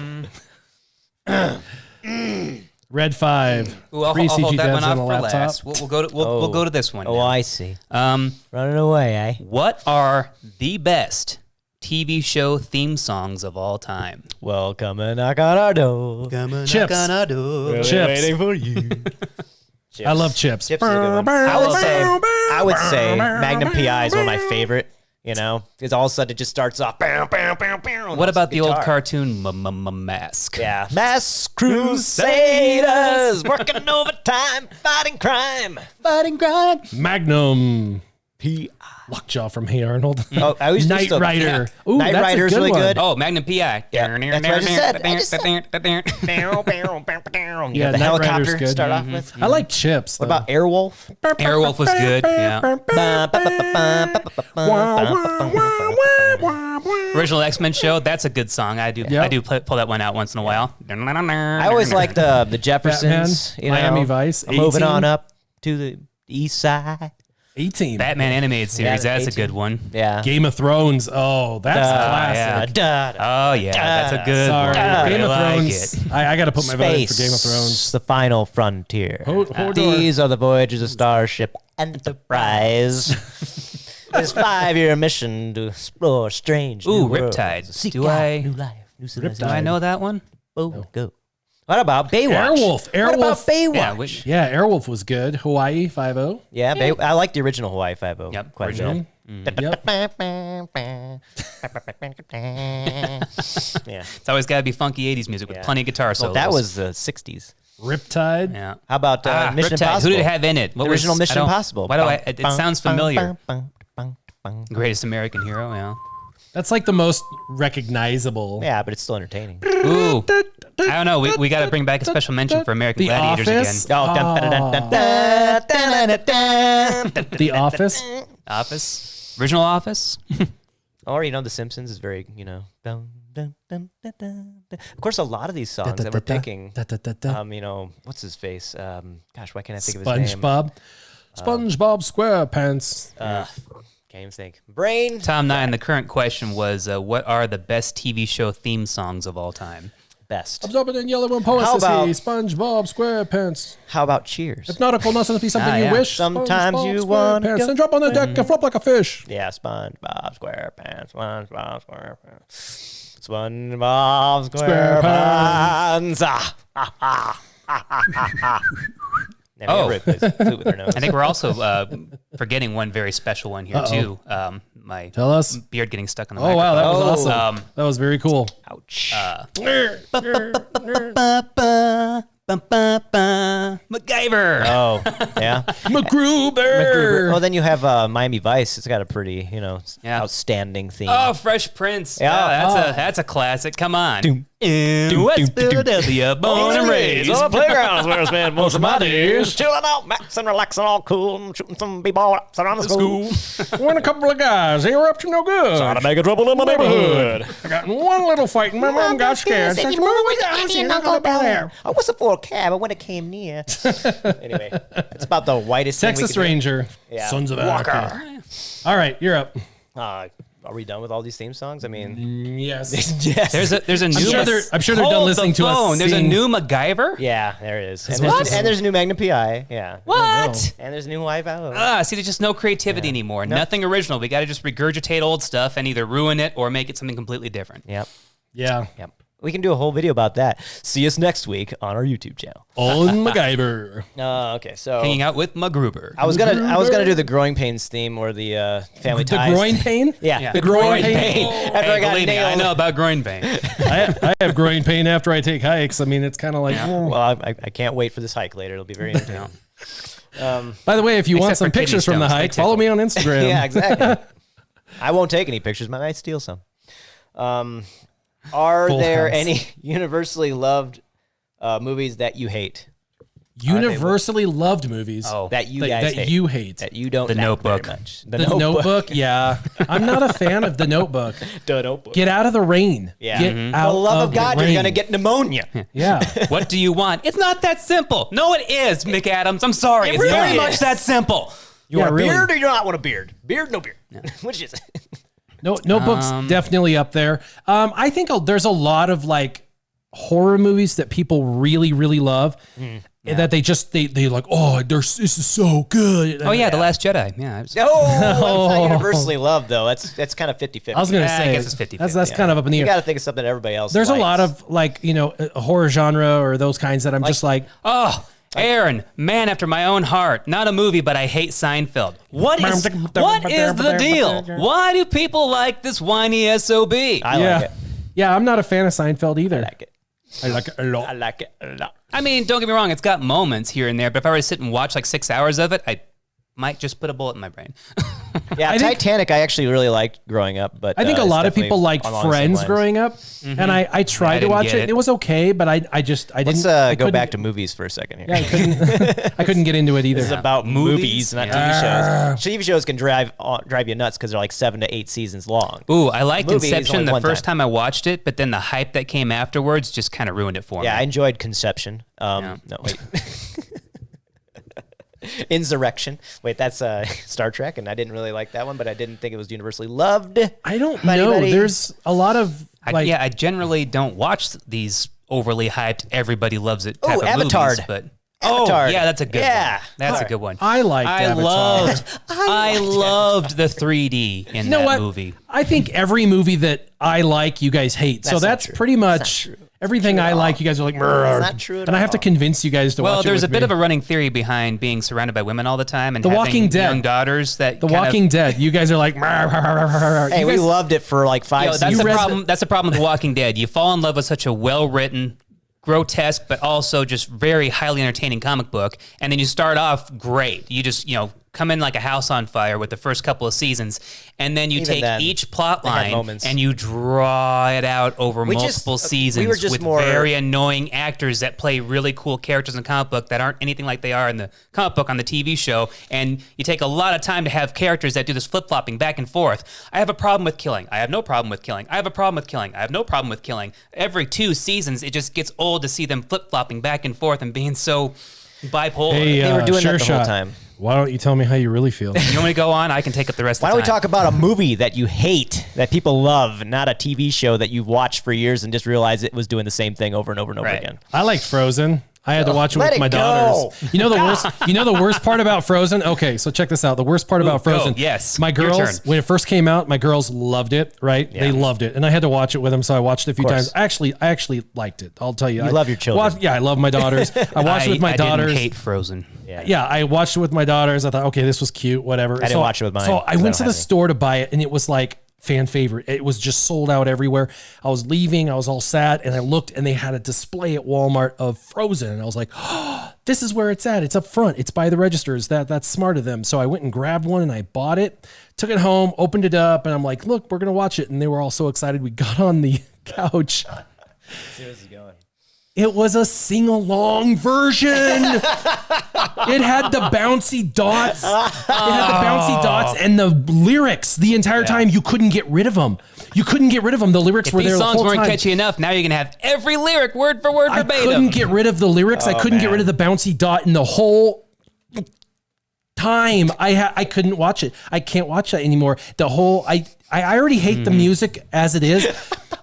Red 5. Ooh, I'll Free hold CG that one devs off on for a laptop. last. We'll go to this one. Oh, now. I see. Running away, eh? What are the best TV show theme songs of all time? Well, come and knock on our door. Chips. We're Chips. waiting for you. I love chips. Chips is a good one. I would say Magnum PI is one of my favorite. Because all of a sudden it just starts off. What about the old cartoon Mask? Yeah. Mass Crusaders working overtime, fighting crime. Fighting crime. Magnum. PI. Lockjaw from Hey Arnold. Oh, I always Knight Rider. Ooh, Knight that's a Rider's good really one. good. Oh, Magnum PI. Yeah, that's what I just said. You Yeah, have the Knight Rider's helicopter good. to start off with. I like chips. What about Airwolf? Airwolf was good. Yeah. Original X-Men show. That's a good song. I do pull that one out once in a while. I always liked the Jeffersons. Batman, Miami Vice, Moving 18. on up to the east side. 18. Batman animated series. Yeah, That's a 18. good one. Yeah. Game of Thrones. Oh, that's classic. Oh yeah, that's a good Sorry. one. I Game of like Thrones. it. I got to put my vote in for Space, Game of Thrones. the final frontier. Hodor. These are the voyages of Starship Enterprise. This 5-year mission to explore strange Ooh, new worlds. Riptide. Seek Do out I- new life, new Do civilization. I know that one? Go. What about Baywatch? Airwolf. What about Airwolf. Baywatch? Yeah, Yeah, Yeah, Airwolf was good. Hawaii 5-0. I like the original Hawaii Five-O. Yep, quite a original. bit. Yep. Yeah. It's always got to be funky 80s music with plenty of guitar solos. Well, that was the 60s. Riptide. Yeah. How about Mission Riptide. Impossible? Who did it have in it? The original Mission Impossible. Why do it sounds familiar. Greatest American Hero, yeah. That's like the most recognizable. Yeah, but it's still entertaining. Ooh. I don't know. We got to bring back a special mention for American The Gladiators Office. again. The Office. Office. Original Office. Or, The Simpsons is very, Of course, a lot of these songs that we're picking, what's his face? Gosh, why can't I think of his name? SpongeBob SquarePants. Can't even think. Brain. Tom 9, the current question was, what are the best TV show theme songs of all time? Best. Absorbent in yellow and poesy. about- SpongeBob SquarePants. How about Cheers? If nautical nonsense be something you yeah. wish. Sometimes SpongeBob you wanna SquarePants. go- And drop on the deck and flop like a fish. Yeah, SpongeBob SquarePants. SpongeBob SquarePants. SpongeBob SquarePants. Never plays flute with her nose. I think we're also forgetting one very special one here, too. My Tell us. beard getting stuck on the Oh, wow. That was microphone. awesome. That was very cool. Ouch. MacGyver. Oh, yeah. MacGruber. Oh, then you have Miami Vice. It's got a pretty, outstanding theme. Oh, Fresh Prince. Yeah. That's a classic. Come on. In West Philadelphia, born and raised. On the playgrounds where I spend most of my days. Chilling out, maxing, relaxing, all cool, and shooting some b-ball around the school. When a couple of guys, they were up to no good. Trying to make a trouble in my neighborhood. I got in one little fight and my mom got scared. Said, "Move with the auntie and Uncle Bel Air." I whistled for a cab, but when it came near. Anyway, it's about the whitest thing we Texas can do. Ranger. Yeah. Sons of Walker. Anarchy. All right, you're up. Are we done with all these theme songs? I mean, Yes. yes. There's a new. I'm sure they're done Hold listening the to us phone. There's a sing. new MacGyver. Yeah, there it is. And what? there's a new Magnum PI. Yeah. What? And there's a new Ivo. See, there's just no creativity anymore. Nothing original. We got to just regurgitate old stuff and either ruin it or make it something completely different. Yep. Yeah. Yep. We can do a whole video about that. See us next week on our YouTube channel. Old MacGyver. Okay, so Hanging out with MacGruber. I was gonna do the growing pains theme or the family The ties. groin pain? Yeah, The groin pain. After I got Believe me, I nailed. know about groin pain. I have groin pain after I take hikes. I mean, it's kind of like. Well, I can't wait for this hike later. It'll be very entertaining. By the way, if you want Except for some kidney pictures from the stones, they hike, follow tickle. me on Instagram. Yeah, exactly. I won't take any pictures, but I might steal some. Are Full there house. any universally loved movies that you hate? Universally loved movies. Oh, That you that, guys that hate? you hate. That you don't The like Notebook. very much. The Notebook, yeah. I'm not a fan of The Notebook. The Notebook. Get out of the rain. Yeah. Get For out the love of God, the you're rain. gonna get pneumonia. Yeah. what do you want? It's not that simple. No, it is, McAdams. I'm sorry. It's really very is. much that simple. You Yeah, want a really. beard or you don't want a beard? Beard, no beard. Which is it? Notebook's definitely up there. I think there's a lot of like horror movies that people really, really love. That they like, oh, this is so good. Oh, yeah, The Last Jedi. Yeah. No, it's not universally loved though. That's kind of 50-50. I was gonna Yeah, I say, guess it's 50-50, That's kind of up in the You air. got to think of something that everybody else. There's likes. a lot of like a horror genre or those kinds that I'm just like, Oh, Aaron, man after my own heart. Not a movie, but I hate Seinfeld. What is the deal? Why do people like this whiny SOB? I yeah, like it. yeah. I'm not a fan of Seinfeld either. I like it. I like it a I lot. like it a lot. I mean, don't get me wrong, it's got moments here and there, but if I were to sit and watch like 6 hours of it, I might just put a bullet in my brain. Yeah, I think- Titanic. I actually really liked growing up, but I think a it's lot of people definitely liked along the same Friends lines. growing up, and I tried to didn't watch get it. it. And it was okay, but I didn't. Let's I go couldn't- back to movies for a second here. Yeah, I couldn't get into it either. This is about movies, not Yeah. TV shows. TV shows can drive you nuts because they're like 7 to 8 seasons long. Ooh, I liked Movie is Inception only the one first time I watched it, but then the hype that came afterwards just kind of ruined it for Yeah, I me. enjoyed Conception. No, wait. Insurrection. Wait, that's Star Trek, and I didn't really like that one, but I didn't think it was universally loved. I don't by know. anybody. There's a lot of like. I generally don't watch these overly hyped, everybody loves it type Oh, of Avatar. movies, but Avatar. oh yeah, that's a good Yeah. one. That's a good one. I liked Avatar. I loved the 3D in You know that what? movie. I think every movie that I like, you guys hate. So That's not that's true. pretty much. Everything I like, you guys are like, "Mrr." It's not true at and I have to all. convince you guys to watch it. Well, there's a with bit me. of a running theory behind being surrounded by women all the time and The having Walking Dead. young daughters that The kind of- Walking Dead. You guys are like, "Mrr." Hey, You we guys- loved it for like 5 Yo, seasons. that's the problem. That's the problem with The Walking Dead. You fall in love with such a well-written, grotesque, but also just very highly entertaining comic book, and then you start off great. You just come in like a house on fire with the first couple of seasons, and then you Even take then, each plot they had line moments. and you draw it out over We just- multiple we seasons were just with more- very annoying actors that play really cool characters in the comic book that aren't anything like they are in the comic book on the TV show, and you take a lot of time to have characters that do this flip-flopping back and forth. I have a problem with killing. I have no problem with killing. I have a problem with killing. I have no problem with killing. Every 2 seasons, it just gets old to see them flip-flopping back and forth and being so bipolar. Hey, They were doing that the whole SureShot. time. Why don't you tell me how you really feel? You want me to go on? I can take up the rest Why of don't the we time. talk about a movie that you hate, that people love, not a TV show that you've watched for years and just realized it was doing the same thing over and over and over Right. again? I liked Frozen. I had to watch it Let with it my go. daughters. You know the worst. You know the worst part about Frozen. Okay, so check this out. The worst part about go. Frozen. Yes, my your girls turn. when it first came out, my girls loved it. Right, they loved it, and I had to watch it with them. So I watched it a few course. times. I actually liked it. I'll tell you. I love your children. Yeah, I love my daughters. I watched it with my I daughters. didn't hate Frozen. Yeah, I watched it with my daughters. I thought, okay, this was cute, whatever. I didn't watch it with mine, So I 'cause I went to don't the have any. store to buy it, and it was like fan favorite. It was just sold out everywhere. I was leaving, I was all sad, and I looked, and they had a display at Walmart of Frozen, and I was like, oh, this is where it's at. It's up front. It's by the registers. That's smart of them. So I went and grabbed one, and I bought it, took it home, opened it up, and I'm like, look, we're gonna watch it. And they were all so excited. We got on the couch. It was a sing-along version. It had the bouncy dots. It had the bouncy dots and the lyrics the entire time. You couldn't get rid of them. You couldn't get rid of them. The lyrics If were these there the songs whole weren't time. catchy enough, now you're going to have every lyric word for word I verbatim. couldn't get rid of the lyrics. I couldn't get rid of the bouncy dot in the whole time. I couldn't watch it. I can't watch that anymore. The whole I already hate the music as it is.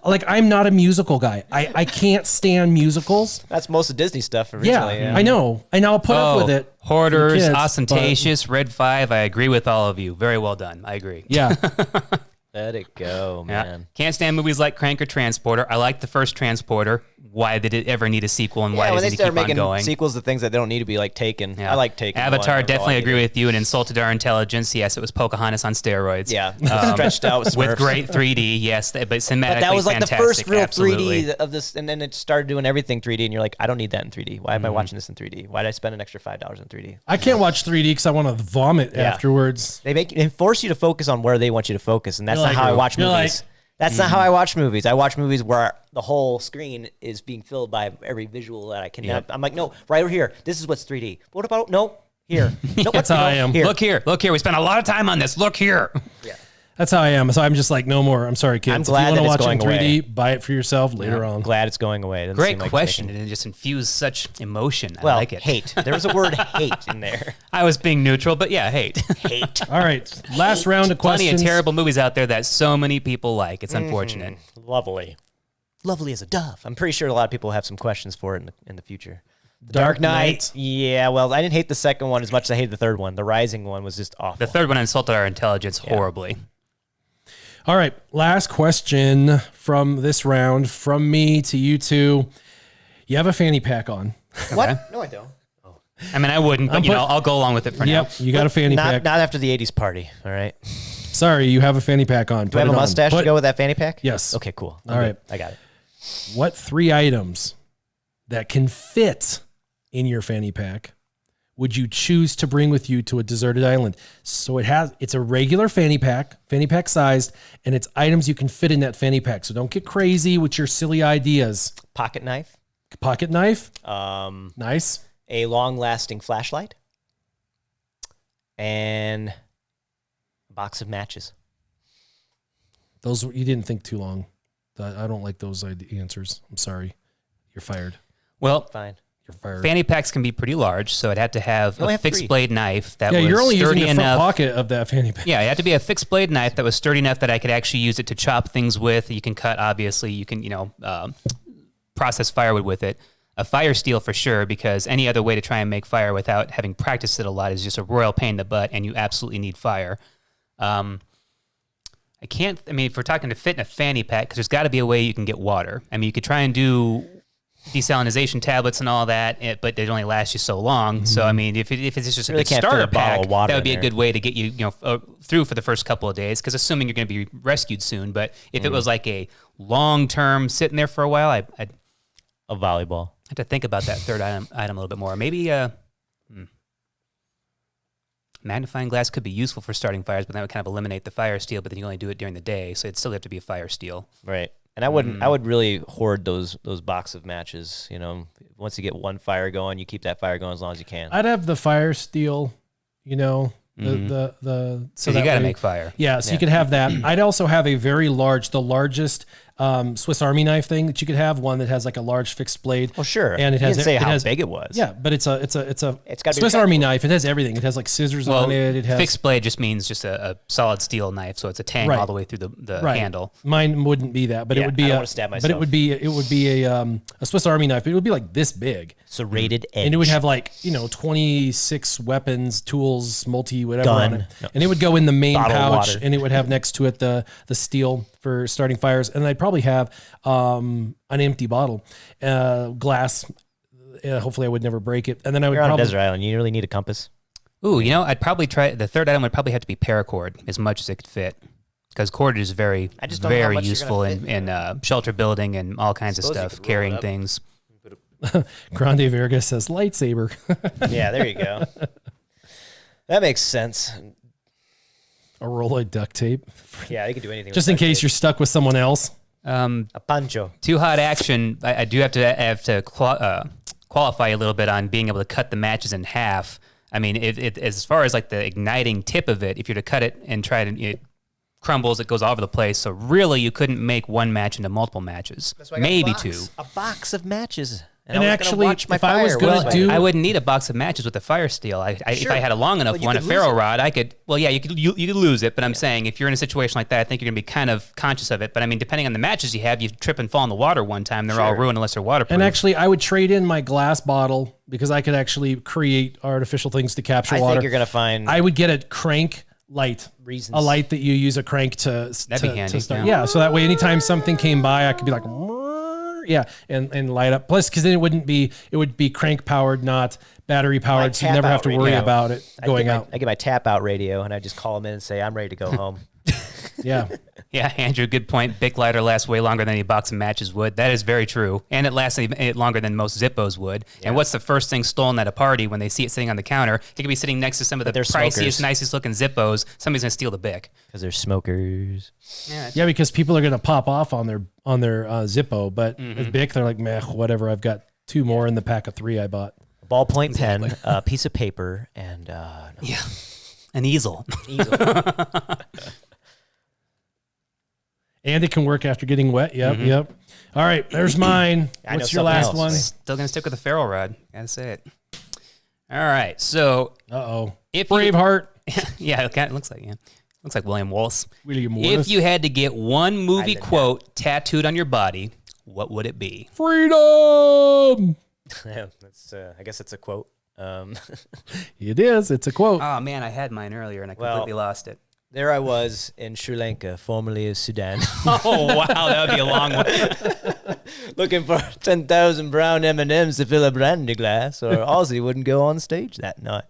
Like, I'm not a musical guy. I can't stand musicals. That's most of Disney stuff Yeah, originally. I know. And I'll put up with it. for Hoarders, kids, but- ostentatious, Red 5. I agree with all of you. Very well done. I agree. Yeah. Let it go, Yeah. man. Can't stand movies like Crank or Transporter. I like the first Transporter. Why did it ever need a sequel and why Yeah, when does they it keep start on making going? sequels to things that they don't need to be like Taken. Yeah. I like Taken. Avatar, one. definitely That's all I agree needed. with you and insulted our intelligence. Yes, it was Pocahontas on steroids. Yeah, stretched out with With Smurfs. great 3D, yes, but cinematically But that was like the fantastic, first real absolutely. 3D of this, and then it started doing everything 3D, and you're like, I don't need that in 3D. Why am I watching this in 3D? Why did I spend an extra $5 in 3D? I can't watch 3D because I want to vomit afterwards. They force you to focus on where they want you to focus, and that's You're not like, how I watch you're movies. That's not how I watch movies. I watch movies where the whole screen is being filled by every visual that I can. Yep. I'm like, no, right over here. This is what's 3D. What about no here? No, That's how I am. Here. Look here. We spent a lot of time on this. Look here. That's how I am. So I'm just like, no more. I'm sorry, kids. I'm glad if you that want it's to watch it in going 3D, buy it for yourself later on. I'm glad it's going away. It doesn't Great seem like it's question. making- And it just infused such emotion. I Well, like it. hate. There was a word hate in there. I was being neutral, but yeah, hate. Hate. All right. Last round of Plenty questions. of terrible movies out there that so many people like. It's unfortunate. Lovely. Lovely as a dove. I'm pretty sure a lot of people have some questions for it in the future. The Dark Knight. Yeah, well, I didn't hate the second one as much as I hated the third one. The Rising one was just awful. The third one insulted our intelligence horribly. All right. Last question from this round from me to you two. You have a fanny pack on. What? No, I don't. I mean, I wouldn't, but I'll go along with it for now. Yep. You got a fanny Not, pack. not after the 80s party, all right? Sorry, you have a fanny pack on. Do I have a mustache to go with that fanny pack? Yes. Okay, cool. All right. I got it. What 3 items that can fit in your fanny pack would you choose to bring with you to a deserted island? So it's a regular fanny pack sized, and it's items you can fit in that fanny pack. So don't get crazy with your silly ideas. Pocket knife. Pocket knife, A nice. long-lasting flashlight. And a box of matches. Those you didn't think too long. I don't like those answers. I'm sorry. You're fired. Well, Fine. You're fired. fanny packs can be pretty large, so it had to have only a have 3. fixed blade knife that Yeah, was you're only using sturdy the front enough. pocket of that fanny pack. Yeah, it had to be a fixed blade knife that was sturdy enough that I could actually use it to chop things with. You can cut, obviously. You can, process firewood with it. A fire steel for sure, because any other way to try and make fire without having practiced it a lot is just a royal pain in the butt, and you absolutely need fire. I I mean, if we're talking to fit in a fanny pack, because there's got to be a way you can get water. I mean, you could try and do desalination tablets and all that, but they only last you so long. So, I mean, if it's just Really a can't fit starter a bottle pack, of water that would be in a there. good way to get you, through for the first couple of days. Because assuming you're going to be rescued soon, but if it was like a long term sitting there for a while, I'd A volleyball. have to think about that third item a little bit more. Maybe magnifying glass could be useful for starting fires, but that would kind of eliminate the fire steel. But then you only do it during the day, so it'd still have to be a fire steel. Right. And I would really hoard those box of matches. Once you get one fire going, you keep that fire going as long as you can. I'd have the fire steel, the So you that got to way- make fire. Yeah, so you could have that. I'd also have a very large, the largest Swiss Army knife thing that you could have, one that has like a large fixed blade. Well, sure. And it You has didn't say it how has- big it was. Yeah, but it's a gotta be Swiss Army knife. It has everything. It has like scissors on it. It has fixed blade just means just a solid steel knife, so it's a tang Right. all the way through the right. handle. Mine wouldn't be that, but Yeah, it would be I don't a, wanna stab but it myself. would be a Swiss Army knife. But it would be like this big. Serrated edge. And it would have 26 weapons, tools, whatever Gun. on it. No. And it would go in the main Bottle of pouch, water. and it would have next to it the steel for starting fires. And I'd probably have an empty bottle, glass. Hopefully I would never break it. And then I would You're on a probably desert island. You really need a compass. Ooh, I'd probably try, the third item would probably have to be paracord as much as it could fit. Because cord is very, I just don't know how very much you're useful gonna in fit. shelter building and all kinds of Suppose you stuff, could roll it carrying up. things. Grande Verga says lightsaber. Yeah, there you go. That makes sense. A roll of duct tape. Yeah, you can do anything. Just with in duct case tape. you're stuck with someone else. A poncho. Too hot action. I do have to qualify a little bit on being able to cut the matches in half. I mean, as far as like the igniting tip of it, if you're to cut it and try to, it crumbles, it goes all over the place. So really, you couldn't make one match into multiple matches. Maybe two. A box of matches. And I was gonna actually, watch my if I was fire gonna with do- I wouldn't need a box of matches with a fire steel. If I had a long enough But you one, a could lose ferro it. rod, I could. Well, yeah, you could lose it. But I'm saying if you're in a situation like that, I think you're gonna be kind of conscious of it. But I mean, depending on the matches you have, you trip and fall in the water one time, they're all ruined unless they're waterproof. And actually, I would trade in my glass bottle because I could actually create artificial things to capture I water. think you're gonna find. I would get a crank light. Reasons. A light that you use a crank to That'd be handy, start. yeah. Yeah, so that way anytime something came by, I could be like, yeah, and light up. Plus, because then it would be crank powered, not battery powered, so you never have to tap-out worry radio. about it going out. I get my tap out radio and I just call them in and say I'm ready to go home. Yeah. Yeah, Andrew, good point. Bic lighter lasts way longer than any box of matches would. That is very true. And it lasts longer than most Zippos would. Yeah. And what's the first thing stolen at a party when they see it sitting on the counter? It could be sitting next to some of the they're priciest, smokers. nicest looking Zippos. Somebody's going to steal the Bic. Because they're smokers. Yeah, because people are going to pop off on their Zippo, but with Bic, they're like, meh, whatever. I've got 2 more in the pack of 3 I bought. A ballpoint pen, a piece of paper, and Yeah, an easel. easel. And it can work after getting wet. Yep, yep. All right, there's mine. I know What's your something last else. one? Still going to stick with the ferro rod. Gotta say it. All right, so Uh-oh. if you- Braveheart. yeah, it looks like looks like William Wallace. William If Wallace. you had to get one movie did that. quote tattooed on your body, what would it be? Freedom! Yeah, that's. I guess it's a quote. It is. It's a quote. Oh man, I had mine earlier and I Well- completely lost it. There I was in Sri Lanka, formerly of Sudan, Oh wow, that would be a long one. looking for 10,000 brown M&Ms to fill a brandy glass, or Ozzy wouldn't go on stage that night.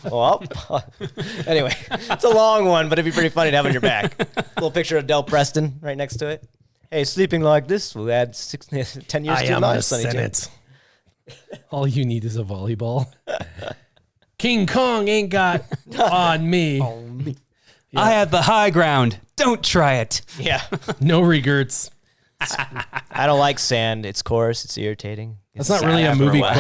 Well, anyway, it's a long one, but it'd be pretty funny to have on your back. Little picture of Del Preston right next to it. Hey, sleeping like this will add 10 years I to your am the life, Sonny Jim. Senate. All you need is a volleyball. King Kong ain't got on me. I have the high ground. Don't try it. Yeah. No regrets. I don't like sand. It's coarse. It's irritating. That's not really a after a movie while.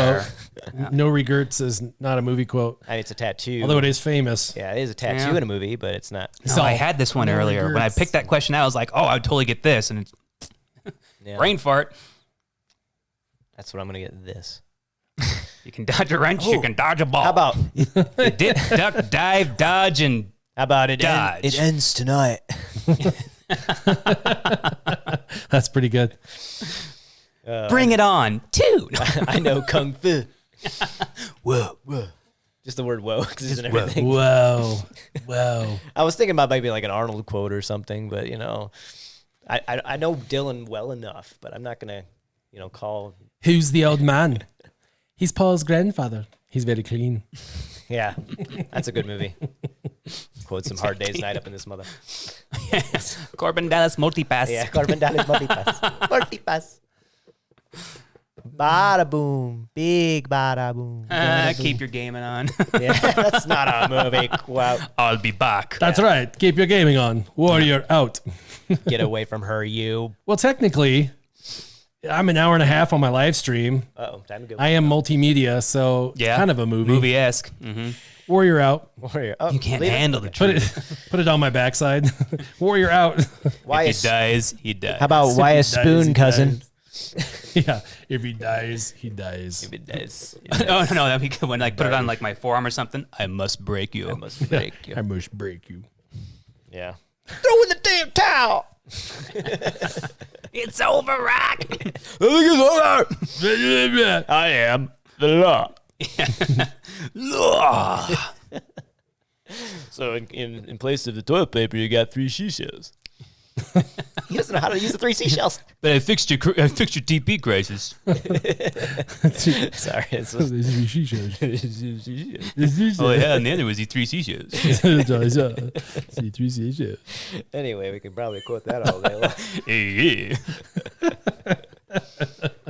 quote. No regrets is not a movie quote, I mean, it's a tattoo. although it is famous. Yeah, it is a tattoo Yeah. in a movie, but it's not. No, So, I had this one no earlier. When I regrets. picked that question out, I was like, oh, I would totally get this. And it's Yeah. brain fart. That's what I'm going to get this. You can dodge a wrench, you can dodge a ball. How about Dip, duck, dive, dodge, and it? Dodge. It ends tonight. That's pretty good. bring it on. Two. I know kung fu. Whoa. Did Just the word whoa, because it's in everything. Whoa. Whoa. I was thinking about maybe like an Arnold quote or something, but I know Dylan well enough, but I'm not gonna, call. Who's the old man? He's Paul's grandfather. He's very clean. Yeah, that's a good movie. Quote some Hard Day's Night up in this mother. Yes. Corbin Dallas multipass. Yeah, Corbin Dallas multipass. Multipass. Bada boom. Big bada boom. Keep your gaming on. Yeah, that's not a movie quote. I'll be back. That's right. Keep your gaming on. Warrior out. Get away from her, you. Well, technically, I'm an hour and a half on my live stream. Uh-oh, time to go. I am multimedia, so it's kind of a movie. Movie-esque. Mm-hmm. Warrior out. Warrior. Oh, You can't leave it. handle the truth. Put it on my backside. Warrior out. Why If is, he dies, he dies. how about why a If he dies, spoon, he cousin? dies. Yeah. If he dies, he dies. If it does, Oh, no, that'd be good. When put it on like my forearm or something, I must break you. I must break you. I must break you. Yeah. Throw in the damn towel. It's over, Rock. I am the law. So in place of the toilet paper, you got 3 seashells. He doesn't know how to use the 3 seashells. But I fixed your TP crisis. Sorry. It's Oh yeah, and then there was the 3 seashells. Anyway, we can probably quote that all day long. Hey, yeah.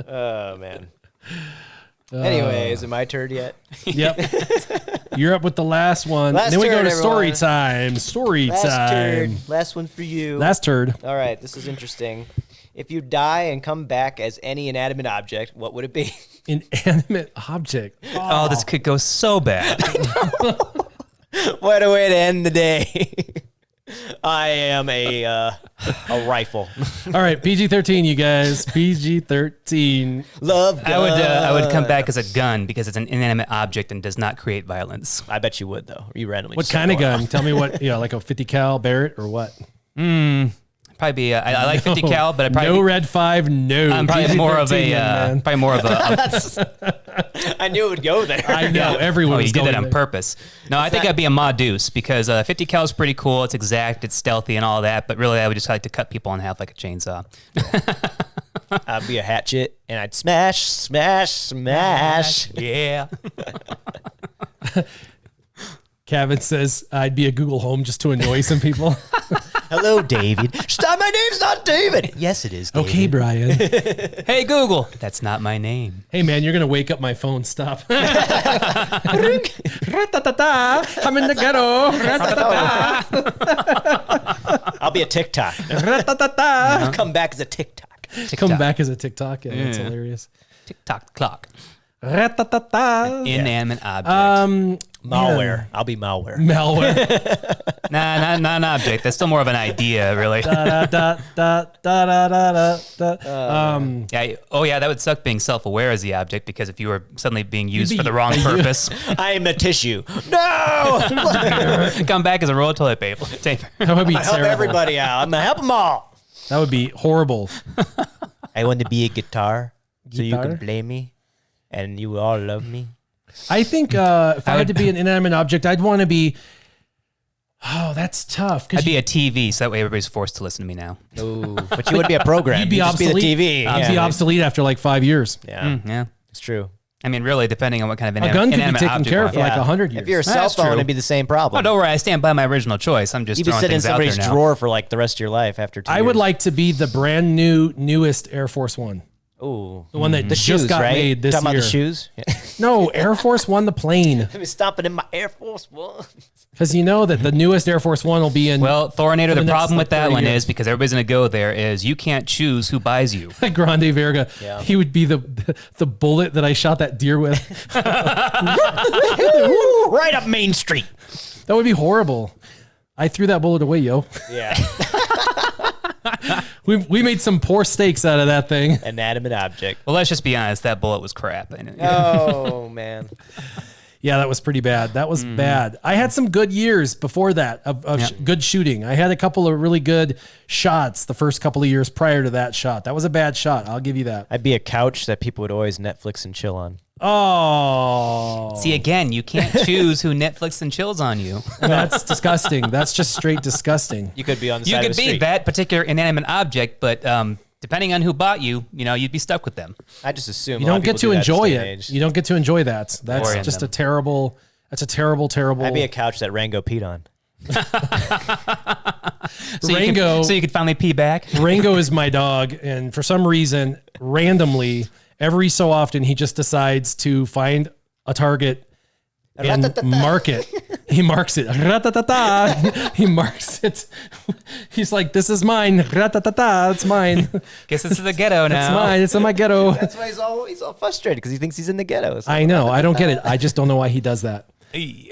Oh, man. Anyway, is it my turn yet? Yep. You're up with the last one. Last Then we go turn, to story everyone. time. Story Last time. turn. Last one for you. Last turd. All right, this is interesting. If you die and come back as any inanimate object, what would it be? Inanimate object. Oh, this could go so bad. What a way to end the day. I am a rifle. All right, PG-13, you guys. PG-13. Love gun. I would come back as a gun because it's an inanimate object and does not create violence. I bet you would, though. You randomly. What just kind of go gun? off. Tell me what, like a 50 cal Barrett or what? Probably be. I like 50 cal, but I probably No Red 5, no. I'm probably more of PG-13, a. man. Probably more of a. I knew it would go there. I know, everyone Oh, was you did going that on there. purpose. No, I think I'd be a Ma Deuce because 50 cal is pretty cool. It's exact, it's stealthy, and all that. But really, I would just like to cut people in half like a chainsaw. I'd be a hatchet, and I'd smash, smash, smash. Yeah. Kevin says I'd be a Google Home just to annoy some people. Hello, David. Stop! My name's not David. Yes, it is. David. Okay, Brian. Hey Google, that's not my name. Hey, man, you're going to wake up my phone. Stop. Ra-ta-ta-ta. I'm in the ghetto. Ra-ta-ta-ta. I'll be a TikTok. Ra-ta-ta-ta. I'll come back as a TikTok. Come back as a TikTok. Yeah, that's hilarious. TikTok clock. Ra-ta-ta-ta. Inanimate object. Malware. I'll be malware. Malware. Nah, not an object. That's still more of an idea, really. Yeah. Oh, yeah. That would suck being self-aware as the object because if you were suddenly being used for the wrong purpose, I am a tissue. No! come back as a roll of toilet paper. That would be I help terrible. everybody out. I'm gonna help them all. That would be horrible. I want to be a guitar, so you Guitar? can play me, and you all love me. I think if I had to be an inanimate object, I'd want to be. Oh, that's tough. I'd be a TV, so that way everybody's forced to listen to me now. Ooh, but you would be a program. You'd be just obsolete. be the TV. I'd be obsolete after like 5 years. Yeah, Yeah. it's true. I mean, really, depending on what kind of A gun could be inanimate taken object care you of for want. like 100 years. If you're a cell That's phone, true. it'd be the same problem. Oh, don't worry. I stand by my original choice. I'm just You would throwing sit in things out somebody's there now. drawer for like the rest of your life after 2 I years. would like to be the brand newest Air Force One. Ooh, The one that the just shoes, got right? made this Talking year. about the shoes. No, Air Force One, the plane. I'm stomping in my Air Force One. Because you know that the newest Air Force One will be in. Well, Thornator, the the next, problem like, with that 30 one years. is because everybody's going to go there is you can't choose who buys you. Grande Verga. Yeah. He would be the bullet that I shot that deer with. Right up Main Street. That would be horrible. I threw that bullet away, yo. Yeah, We made some poor steaks out of that thing. inanimate object. Well, let's just be honest. That bullet was crap. Oh man. Yeah, that was pretty bad. That was bad. I had some good years before that of good shooting. I had a couple of really good shots the first couple of years prior to that shot. That was a bad shot. I'll give you that. I'd be a couch that people would always Netflix and chill on. Oh. See, again, you can't choose who Netflix and chills on you. That's disgusting. That's just straight disgusting. You could be on the You side could of the be street. that particular inanimate object, but depending on who bought you, you'd be stuck with them. I just assume You don't get to enjoy it. You don't get to enjoy that. That's Or in just them. a terrible. That's a terrible. I'd be a couch that Rango peed on. Rango. So you could finally pee back. Rango is my dog, and for some reason, randomly, every so often, he just decides to find a target and mark it. He marks it. Ra-ta-ta-ta. He marks it. He's like, "This is mine. Ra-ta-ta-ta. It's mine. Guess this is the ghetto now. It's mine. It's in my ghetto." That's why he's all frustrated because he thinks he's in the ghetto. So I know. I don't get it. I just don't know why he does that. Hey.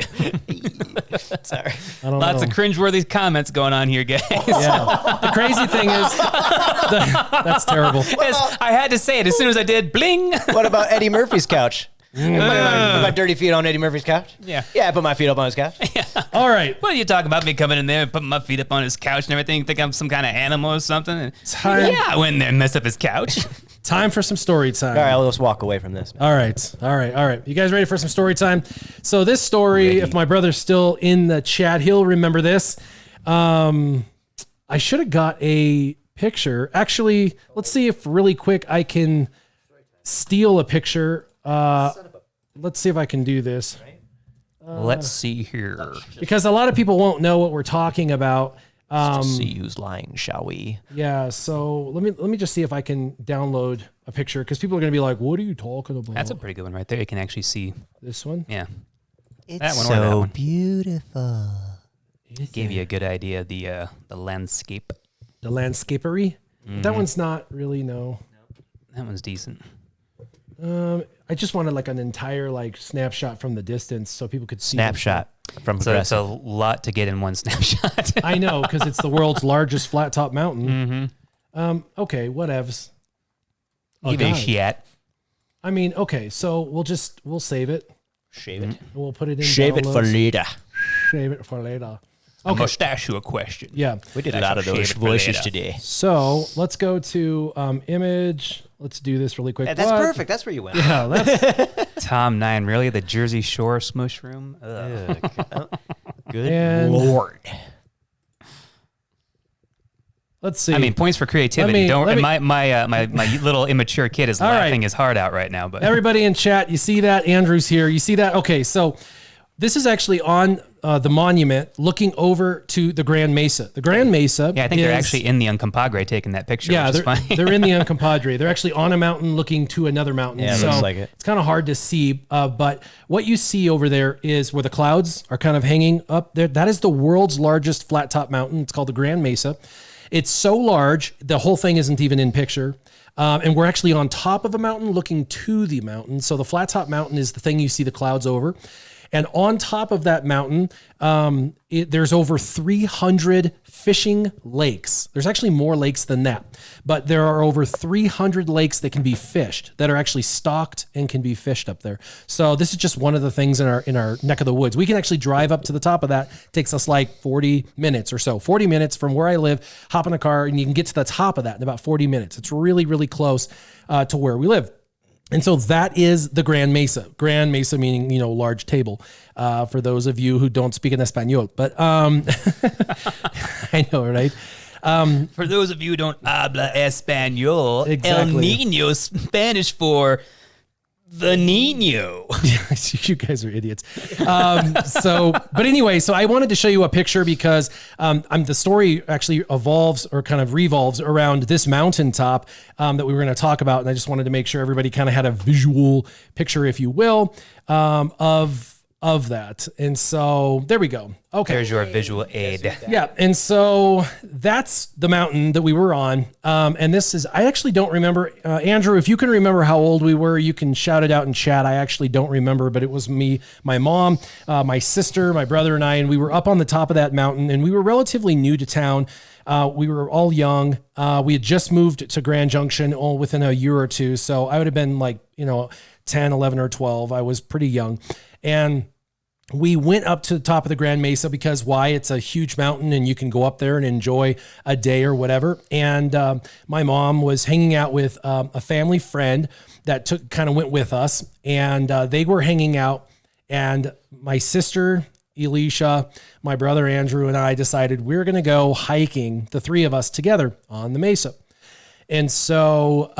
sorry. I don't Lots know. of cringeworthy comments going on here, guys. Yeah. The crazy thing is, that's terrible. I had to say it as soon as I did. Bling. What about Eddie Murphy's couch? Put my dirty feet on Eddie Murphy's couch? Yeah. Yeah, I put my feet up on his couch. All right. What are you talking about? Me coming in there and putting my feet up on his couch and everything? Think I'm some kind of animal or something? And Time. yeah, I went in there and messed up his couch. Time for some story time. All right, I'll just walk away from this. All right. You guys ready for some story time? So this story, if my brother's still in the chat, he'll remember this. I should have got a picture. Actually, let's see if really quick I can steal a picture. Let's see if I can do this. Let's see here. Because a lot of people won't know what we're talking about. See who's lying, shall we? Yeah, so let me just see if I can download a picture because people are going to be like, "What are you talking about?" That's a pretty good one right there. You can actually see. This one. Yeah. It's That one or that one. beautiful. Gave you a good idea of the landscape. The landscapery. That one's not really That one's decent. I just wanted like an entire like snapshot from the distance so people could see. Snapshot from So it's Progressive. a lot to get in one snapshot. I know because it's the world's largest flat top mountain. Okay, whatevs. Give it a God. shit. I mean, okay, so we'll save it. Shave it. We'll put it in. Shave it for downloads. later. Shave it for later. I must ask you a question. Yeah. We did a That's lot a of those shave it for voices later. today. So let's go to image. Let's do this really quick. That's What? perfect. That's where you went. Yeah, that's Tom 9, really? The Jersey Shore smush room? Ugh. Good And- Lord. let's see. I mean, points for creativity. let me- My little immature kid is All right. laughing his heart out right now. But everybody in chat, you see that? Andrew's here. You see that? Okay, so this is actually on the monument looking over to the Grand Mesa. The Grand Mesa. yeah, I think they're is- actually in the Uncompadre taking that picture. Yeah, which is they're, funny. they're in the Uncompadre. They're actually on a mountain looking to another mountain. Yeah, it so looks like it. it's kind of hard to see. But what you see over there is where the clouds are kind of hanging up there. That is the world's largest flat top mountain. It's called the Grand Mesa. It's so large, the whole thing isn't even in picture. And we're actually on top of a mountain looking to the mountain. So the flat top mountain is the thing you see the clouds over. And on top of that mountain, there's over 300 fishing lakes. There's actually more lakes than that, but there are over 300 lakes that can be fished, that are actually stocked and can be fished up there. So this is just one of the things in our neck of the woods. We can actually drive up to the top of that. It takes us like 40 minutes or so. 40 minutes from where I live, hop in a car, and you can get to the top of that in about 40 minutes. It's really, really close to where we live. And so that is the Grand Mesa. Grand Mesa meaning, large table, for those of you who don't speak in Espanol. But I know, right? For those of you who don't habla español, Exactly. El Niño, Spanish for the Nino. You guys are idiots. But anyway, so I wanted to show you a picture because the story actually evolves or kind of revolves around this mountaintop that we were going to talk about. And I just wanted to make sure everybody kind of had a visual picture, if you will, of that. And so there we go. Okay. There's your visual aid. Yeah, and so that's the mountain that we were on. And this is, I actually don't remember. Andrew, if you can remember how old we were, you can shout it out in chat. I actually don't remember, but it was me, my mom, my sister, my brother, and I, and we were up on the top of that mountain, and we were relatively new to town. We were all young. We had just moved to Grand Junction all within a year or two. So I would have been like, 10, 11, or 12. I was pretty young. And we went up to the top of the Grand Mesa because why? It's a huge mountain and you can go up there and enjoy a day or whatever. And my mom was hanging out with a family friend that kind of went with us, and they were hanging out. And my sister, Elisha, my brother Andrew, and I decided we're going to go hiking, the three of us together on the Mesa. And so,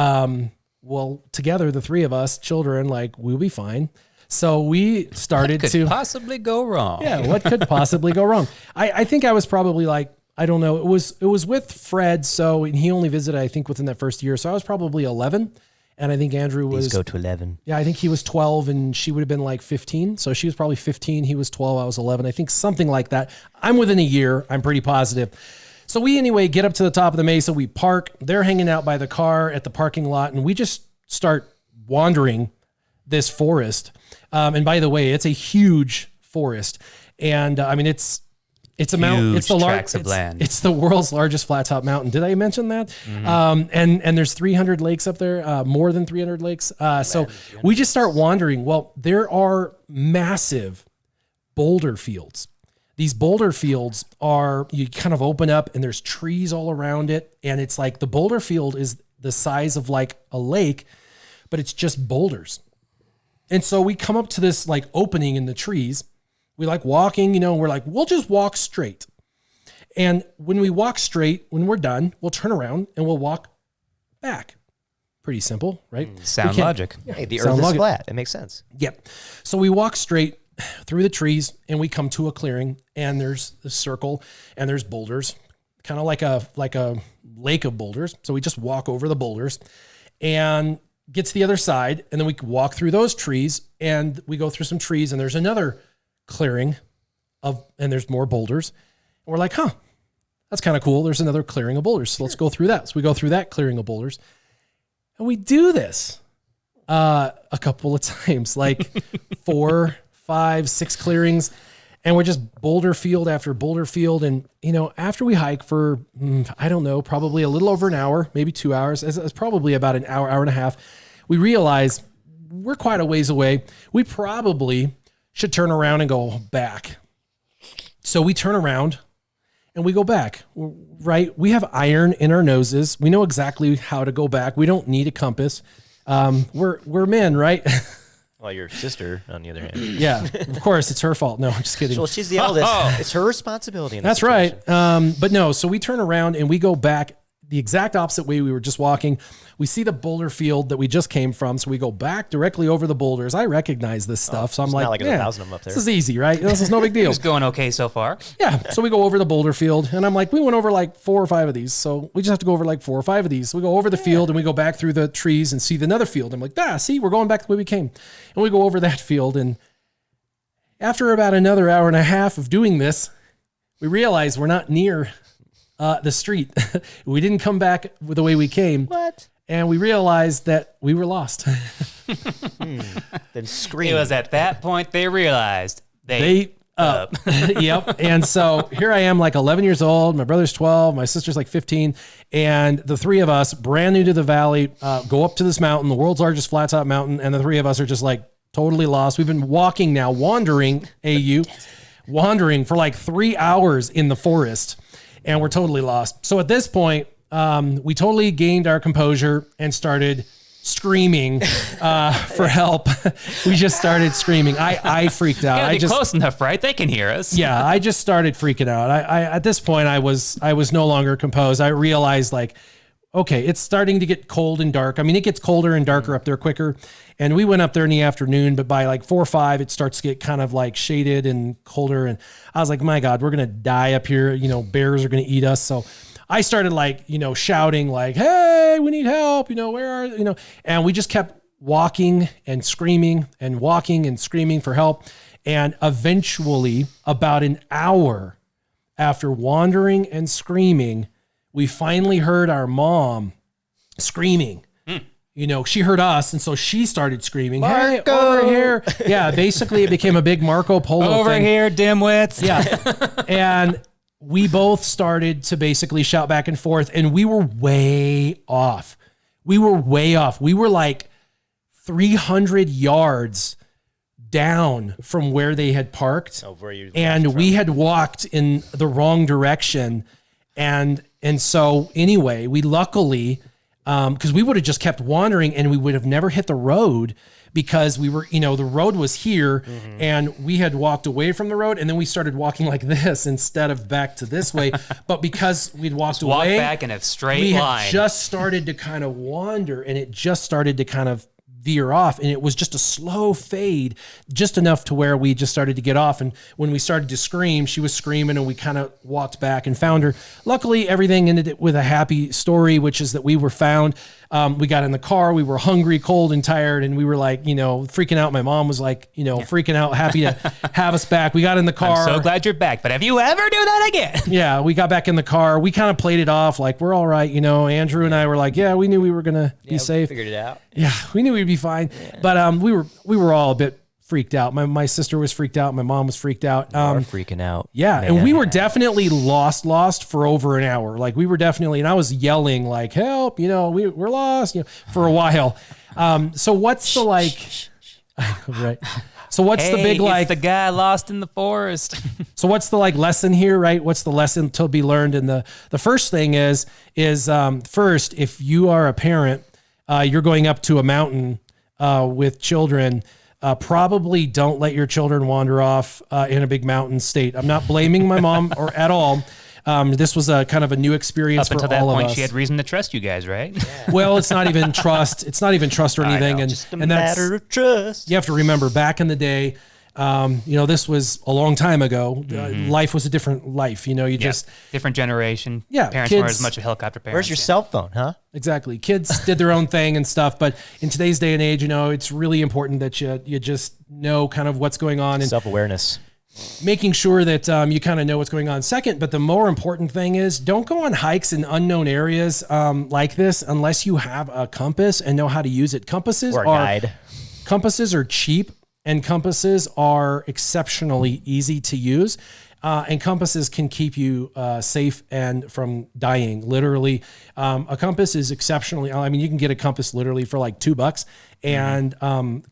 together, the three of us, children, like, we'll be fine. So we started what could possibly go wrong? Yeah, what could possibly go wrong? I think I was probably like, I don't know. It was with Fred, and he only visited, I think, within that first year. So I was probably 11, and I think Andrew was. Please go to 11. Yeah, I think he was 12, and she would have been like 15. So she was probably 15. He was 12. I was 11. I think something like that. I'm within a year. I'm pretty positive. So we anyway get up to the top of the Mesa. We park. They're hanging out by the car at the parking lot, and we just start wandering this forest. And by the way, it's a huge forest, and I mean it's a mountain. It's the tracts of land. It's the world's largest flat top mountain. Did I mention that? Mm-hmm. And there's 300 lakes up there, more than 300 lakes. So we just start wandering. Well, there are massive boulder fields. These boulder fields you kind of open up and there's trees all around it, and it's like the boulder field is the size of like a lake, but it's just boulders. And so we come up to this like opening in the trees. We like walking, we're like, we'll just walk straight. And when we walk straight, when we're done, we'll turn around and we'll walk back. Pretty simple, right? Sound logic. Yeah, hey, the earth is flat. It makes sense. Yep. So we walk straight through the trees and we come to a clearing, and there's a circle and there's boulders, kind of like a lake of boulders. So we just walk over the boulders and get to the other side, and then we walk through those trees, and we go through some trees, and there's another clearing and there's more boulders. And we're like, that's kind of cool. There's another clearing of boulders. So let's go through that. So we go through that clearing of boulders, and we do this a couple of times, like 4, 5, 6 clearings. And we're just boulder field after boulder field. And, after we hike for, I don't know, probably a little over an hour, maybe 2 hours, it's probably about an hour, hour and a half, we realize we're quite a ways away. We probably should turn around and go back. So we turn around and we go back, right? We have iron in our noses. We know exactly how to go back. We don't need a compass. We're men, right? Well, your sister, on the other hand. Yeah, of course, it's her fault. No, I'm just kidding. Well, she's the eldest. It's her responsibility. That's right. But no, so we turn around and we go back the exact opposite way we were just walking. We see the boulder field that we just came from, so we go back directly over the boulders. I recognize this stuff, so I'm like, not like 1,000 of them up there. This is easy, right? This is no big deal. It's going okay so far. Yeah, so we go over the boulder field, and I'm like, we went over like 4 or 5 of these, so we just have to go over like 4 or 5 of these. So we go over the field, and we go back through the trees and see another field. I'm like, see, we're going back the way we came. And we go over that field, and after about another hour and a half of doing this, we realize we're not near the street. We didn't come back the way we came. What? And we realized that we were lost. Then scream. It was at that point they realized they up. Yep. And so here I am, like 11 years old. My brother's 12. My sister's like 15. And the three of us, brand new to the valley, go up to this mountain, the world's largest flat top mountain. And the three of us are just like totally lost. We've been walking now, wandering for like 3 hours in the forest. And we're totally lost. So at this point, we totally gained our composure and started screaming for help. We just started screaming. I freaked out. I just close enough, right? They can hear us. Yeah, I just started freaking out. I at this point, I was no longer composed. I realized like, okay, it's starting to get cold and dark. I mean, it gets colder and darker up there quicker. And we went up there in the afternoon, but by like 4 or 5, it starts to get kind of like shaded and colder. And I was like, my God, we're going to die up here. Bears are going to eat us. So I started like, shouting like, hey, we need help. Where are, and we just kept walking and screaming and walking and screaming for help. And eventually, about an hour after wandering and screaming, we finally heard our mom screaming. She heard us, and so she started screaming, Marco! Hey, over here. Yeah, basically it became a big Marco Polo over thing. here, dimwits. Yeah. And we both started to basically shout back and forth, and we were way off. We were like 300 yards down from where they had parked, and we had walked in the wrong direction. And so anyway, we luckily, because we would have just kept wandering and we would have never hit the road, because we were, the road was here and we had walked away from the road, and then we started walking like this instead of back to this way. But because we'd walked away, walk back in a straight line. Had just started to kind of wander, and it just started to kind of veer off, and it was just a slow fade, just enough to where we just started to get off. And when we started to scream, she was screaming, and we kind of walked back and found her. Luckily, everything ended with a happy story, which is that we were found. We got in the car, we were hungry, cold, and tired, and we were like, freaking out. My mom was like, freaking out, happy to have us back. We got in the car. I'm so glad you're back, but have you ever do that again? Yeah, we got back in the car. We kind of played it off like we're all right. Andrew and I were like, yeah, we knew we were gonna be safe. Figured it out. Yeah, we knew we'd be fine. Yeah. But we were all a bit freaked out. My sister was freaked out. My mom was freaked out. Freaking out. Yeah, man. And we were definitely lost for over an hour. Like we were definitely, and I was yelling like, help, we're lost, for a while. So what's the right? So what's the big it's the guy lost in the forest. So what's the lesson here, right? What's the lesson to be learned? And the first thing is first, if you are a parent, you're going up to a mountain with children. Probably don't let your children wander off in a big mountain state. I'm not blaming my mom or at all. This was a kind of a new experience for all of us. Up until that point, she had reason to trust you guys, right? Yeah. Well, it's not even trust. It's not even trust or anything. And just a matter of trust. You have to remember, back in the day, this was a long time ago. Life was a different life. Just different generation. Yeah, parents weren't as much of helicopter parents. Where's your cell phone, huh? Exactly. Kids did their own thing and stuff, but in today's day and age, it's really important that you just know kind of what's going on and self-awareness. Making sure that you kind of know what's going on. Second, but the more important thing is, don't go on hikes in unknown areas like this unless you have a compass and know how to use it. Compasses are cheap, and compasses are exceptionally easy to use. And compasses can keep you safe and from dying. Literally, a compass is exceptionally. You can get a compass literally for like $2, and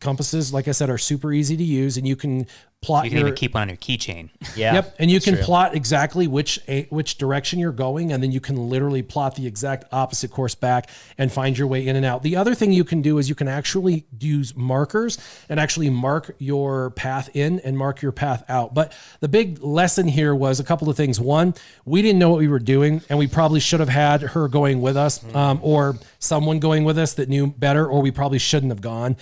compasses, like I said, are super easy to use, and you can plot. You can even keep one on your keychain. Yeah. Yep. And you can plot exactly which direction you're going, and then you can literally plot the exact opposite course back and find your way in and out. The other thing you can do is you can actually use markers and actually mark your path in and mark your path out. But the big lesson here was a couple of things. One, we didn't know what we were doing, and we probably should have had her going with us, or someone going with us that knew better, or we probably shouldn't have gone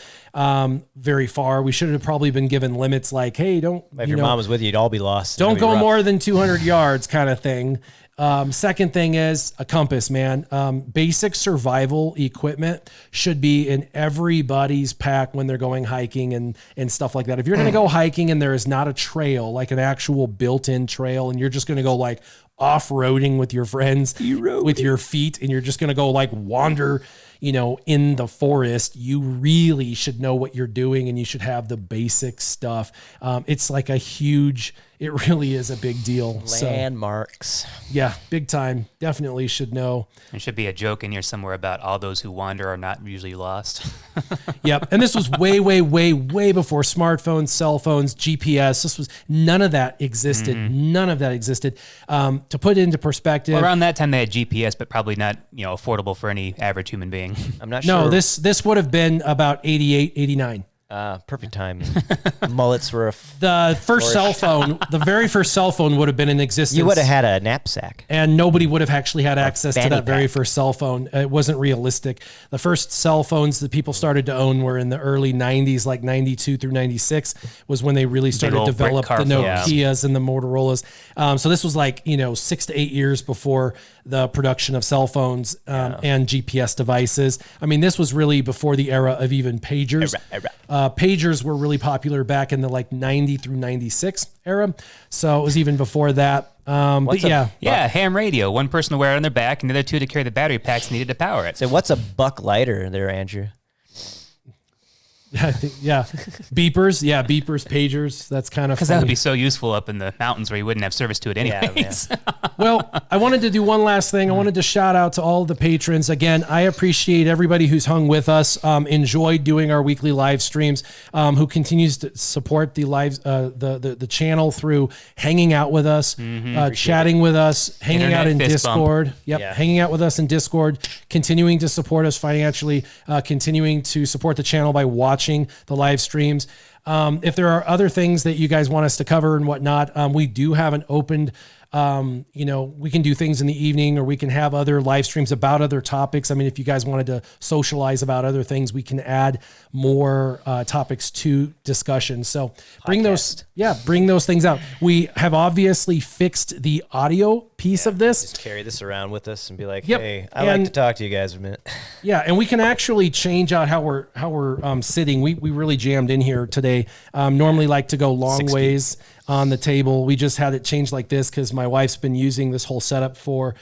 very far. We should have probably been given limits like, hey, don't. If your mom was with you, you'd all be lost. Don't go more than 200 yards, kind of thing. Second thing is a compass, man. Basic survival equipment should be in everybody's pack when they're going hiking and stuff like that. If you're going to go hiking and there is not a trail, like an actual built-in trail, and you're just going to go like off-roading with your friends with your feet, and you're just going to go like wander, in the forest, you really should know what you're doing, and you should have the basic stuff. It's like it really is a big deal. Landmarks. Yeah, big time. Definitely should know. There should be a joke in here somewhere about all those who wander are not usually lost. Yep. And this was way, way, way, way before smartphones, cell phones, GPS. None of that existed. None of that existed. To put it into perspective. Well, around that time they had GPS, but probably not, affordable for any average human being. I'm not sure. No, this would have been about 88, 89. Perfect time. Mullets were the first cell phone. The very first cell phone would have been in existence. You would have had a knapsack, and nobody would have actually had access to that very first cell phone. It wasn't realistic. The first cell phones that people started to own were in the early 90s, like 92 through 96 was when they really started to develop the Nokias and the Motorola's. So this was like 6 to 8 years before the production of cell phones and GPS devices. This was really before the era of even pagers. Pagers were really popular back in the 90 through 96 era. So it was even before that. Ham radio. One person to wear it on their back and the other two to carry the battery packs needed to power it. So what's a buck lighter there, Andrew? Yeah. Beepers. Yeah. Beepers, pagers. That's kind of Because that would be so useful up in the mountains where you wouldn't have service to it anyways. Well, I wanted to do one last thing. I wanted to shout out to all the patrons. Again, I appreciate everybody who's hung with us, enjoyed doing our weekly live streams, who continues to support the live, the channel through hanging out with us, chatting with us, hanging Internet out in fist bump. Discord. Yep. Yeah. Hanging out with us in Discord, continuing to support us financially, continuing to support the channel by watching the live streams. If there are other things that you guys want us to cover and whatnot, we do have an opened, we can do things in the evening, or we can have other live streams about other topics. I mean, if you guys wanted to socialize about other things, we can add more topics to discussion. So bring those things out. We have obviously fixed the audio piece of this. Just carry this around with us and be like, Yep. hey, I'd like to talk to you guys for a minute. Yeah, and we can actually change out how we're sitting. We really jammed in here today. Normally like to go long 6 feet. ways on the table. We just had it changed like this because my wife's been using this whole setup for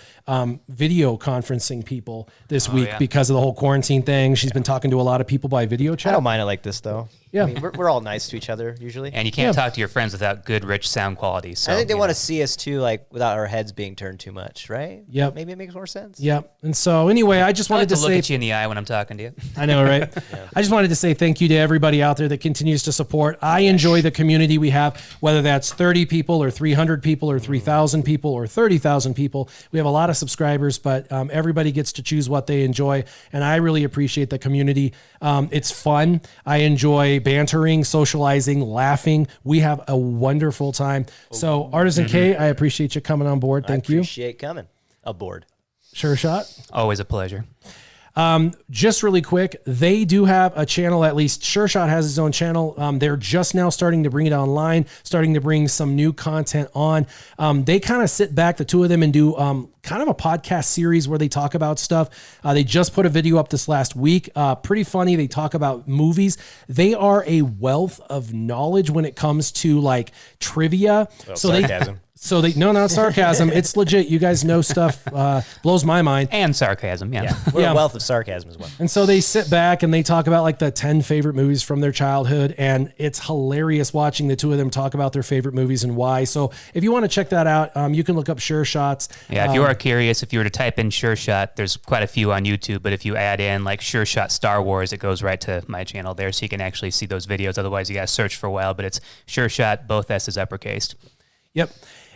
video conferencing people this week because of the whole quarantine thing. She's been talking to a lot of people by video I chat. don't mind it like this, though. Yeah. I mean, we're all nice to each other, usually. And you can't talk to your friends without good, rich sound quality. So I think they want to see us, too, like, without our heads being turned too much, right? Yep. Maybe it makes more sense. Yep. And so anyway, I just I like wanted to to look say, at you in the eye when I'm talking to you. I know, right? I just wanted to say thank you to everybody out there that continues to support. I enjoy the community we have, whether that's 30 people or 300 people or 3,000 people or 30,000 people. We have a lot of subscribers, but everybody gets to choose what they enjoy. And I really appreciate the community. It's fun. I enjoy bantering, socializing, laughing. We have a wonderful time. So Artisan K, I appreciate you coming on board. Thank you. Appreciate coming aboard. SureShot. Always a pleasure. Just really quick, they do have a channel, at least SureShot has his own channel. They're just now starting to bring it online, starting to bring some new content on. They kind of sit back, the two of them, and do kind of a podcast series where they talk about stuff. They just put a video up this last week. Pretty funny. They talk about movies. They are a wealth of knowledge when it comes to like trivia. Sarcasm. Not sarcasm. It's legit. You guys know stuff, blows my mind. And sarcasm, yeah. We're Yeah. a wealth of sarcasm as well. And so they sit back and they talk about like the 10 favorite movies from their childhood. And it's hilarious watching the two of them talk about their favorite movies and why. So if you want to check that out, you can look up SureShots. Yeah, if you are curious, if you were to type in SureShot, there's quite a few on YouTube, but if you add in like SureShot Star Wars, it goes right to my channel there, so you can actually see those videos. Otherwise, you got to search for a while, but it's SureShot, both S's uppercased. Yep.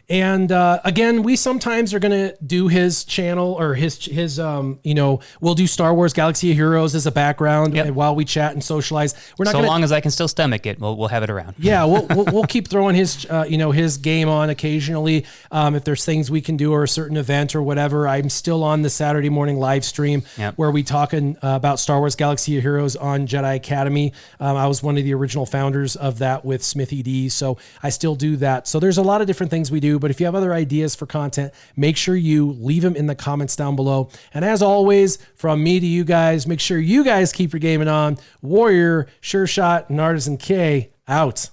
And again, we sometimes are going to do his channel or his we'll do Star Wars Galaxy of Heroes as a background while we chat and socialize. We're not So gonna, long as I can still stomach it, we'll have it around. Yeah, we'll keep throwing his game on occasionally. If there's things we can do or a certain event or whatever, I'm still on the Saturday morning live stream where we talking about Star Wars Galaxy of Heroes on Jedi Academy. I was one of the original founders of that with Smithy D, so I still do that. So there's a lot of different things we do, but if you have other ideas for content, make sure you leave them in the comments down below. And as always, from me to you guys, make sure you guys keep your gaming on. Warrior, SureShot, and Artisan K out.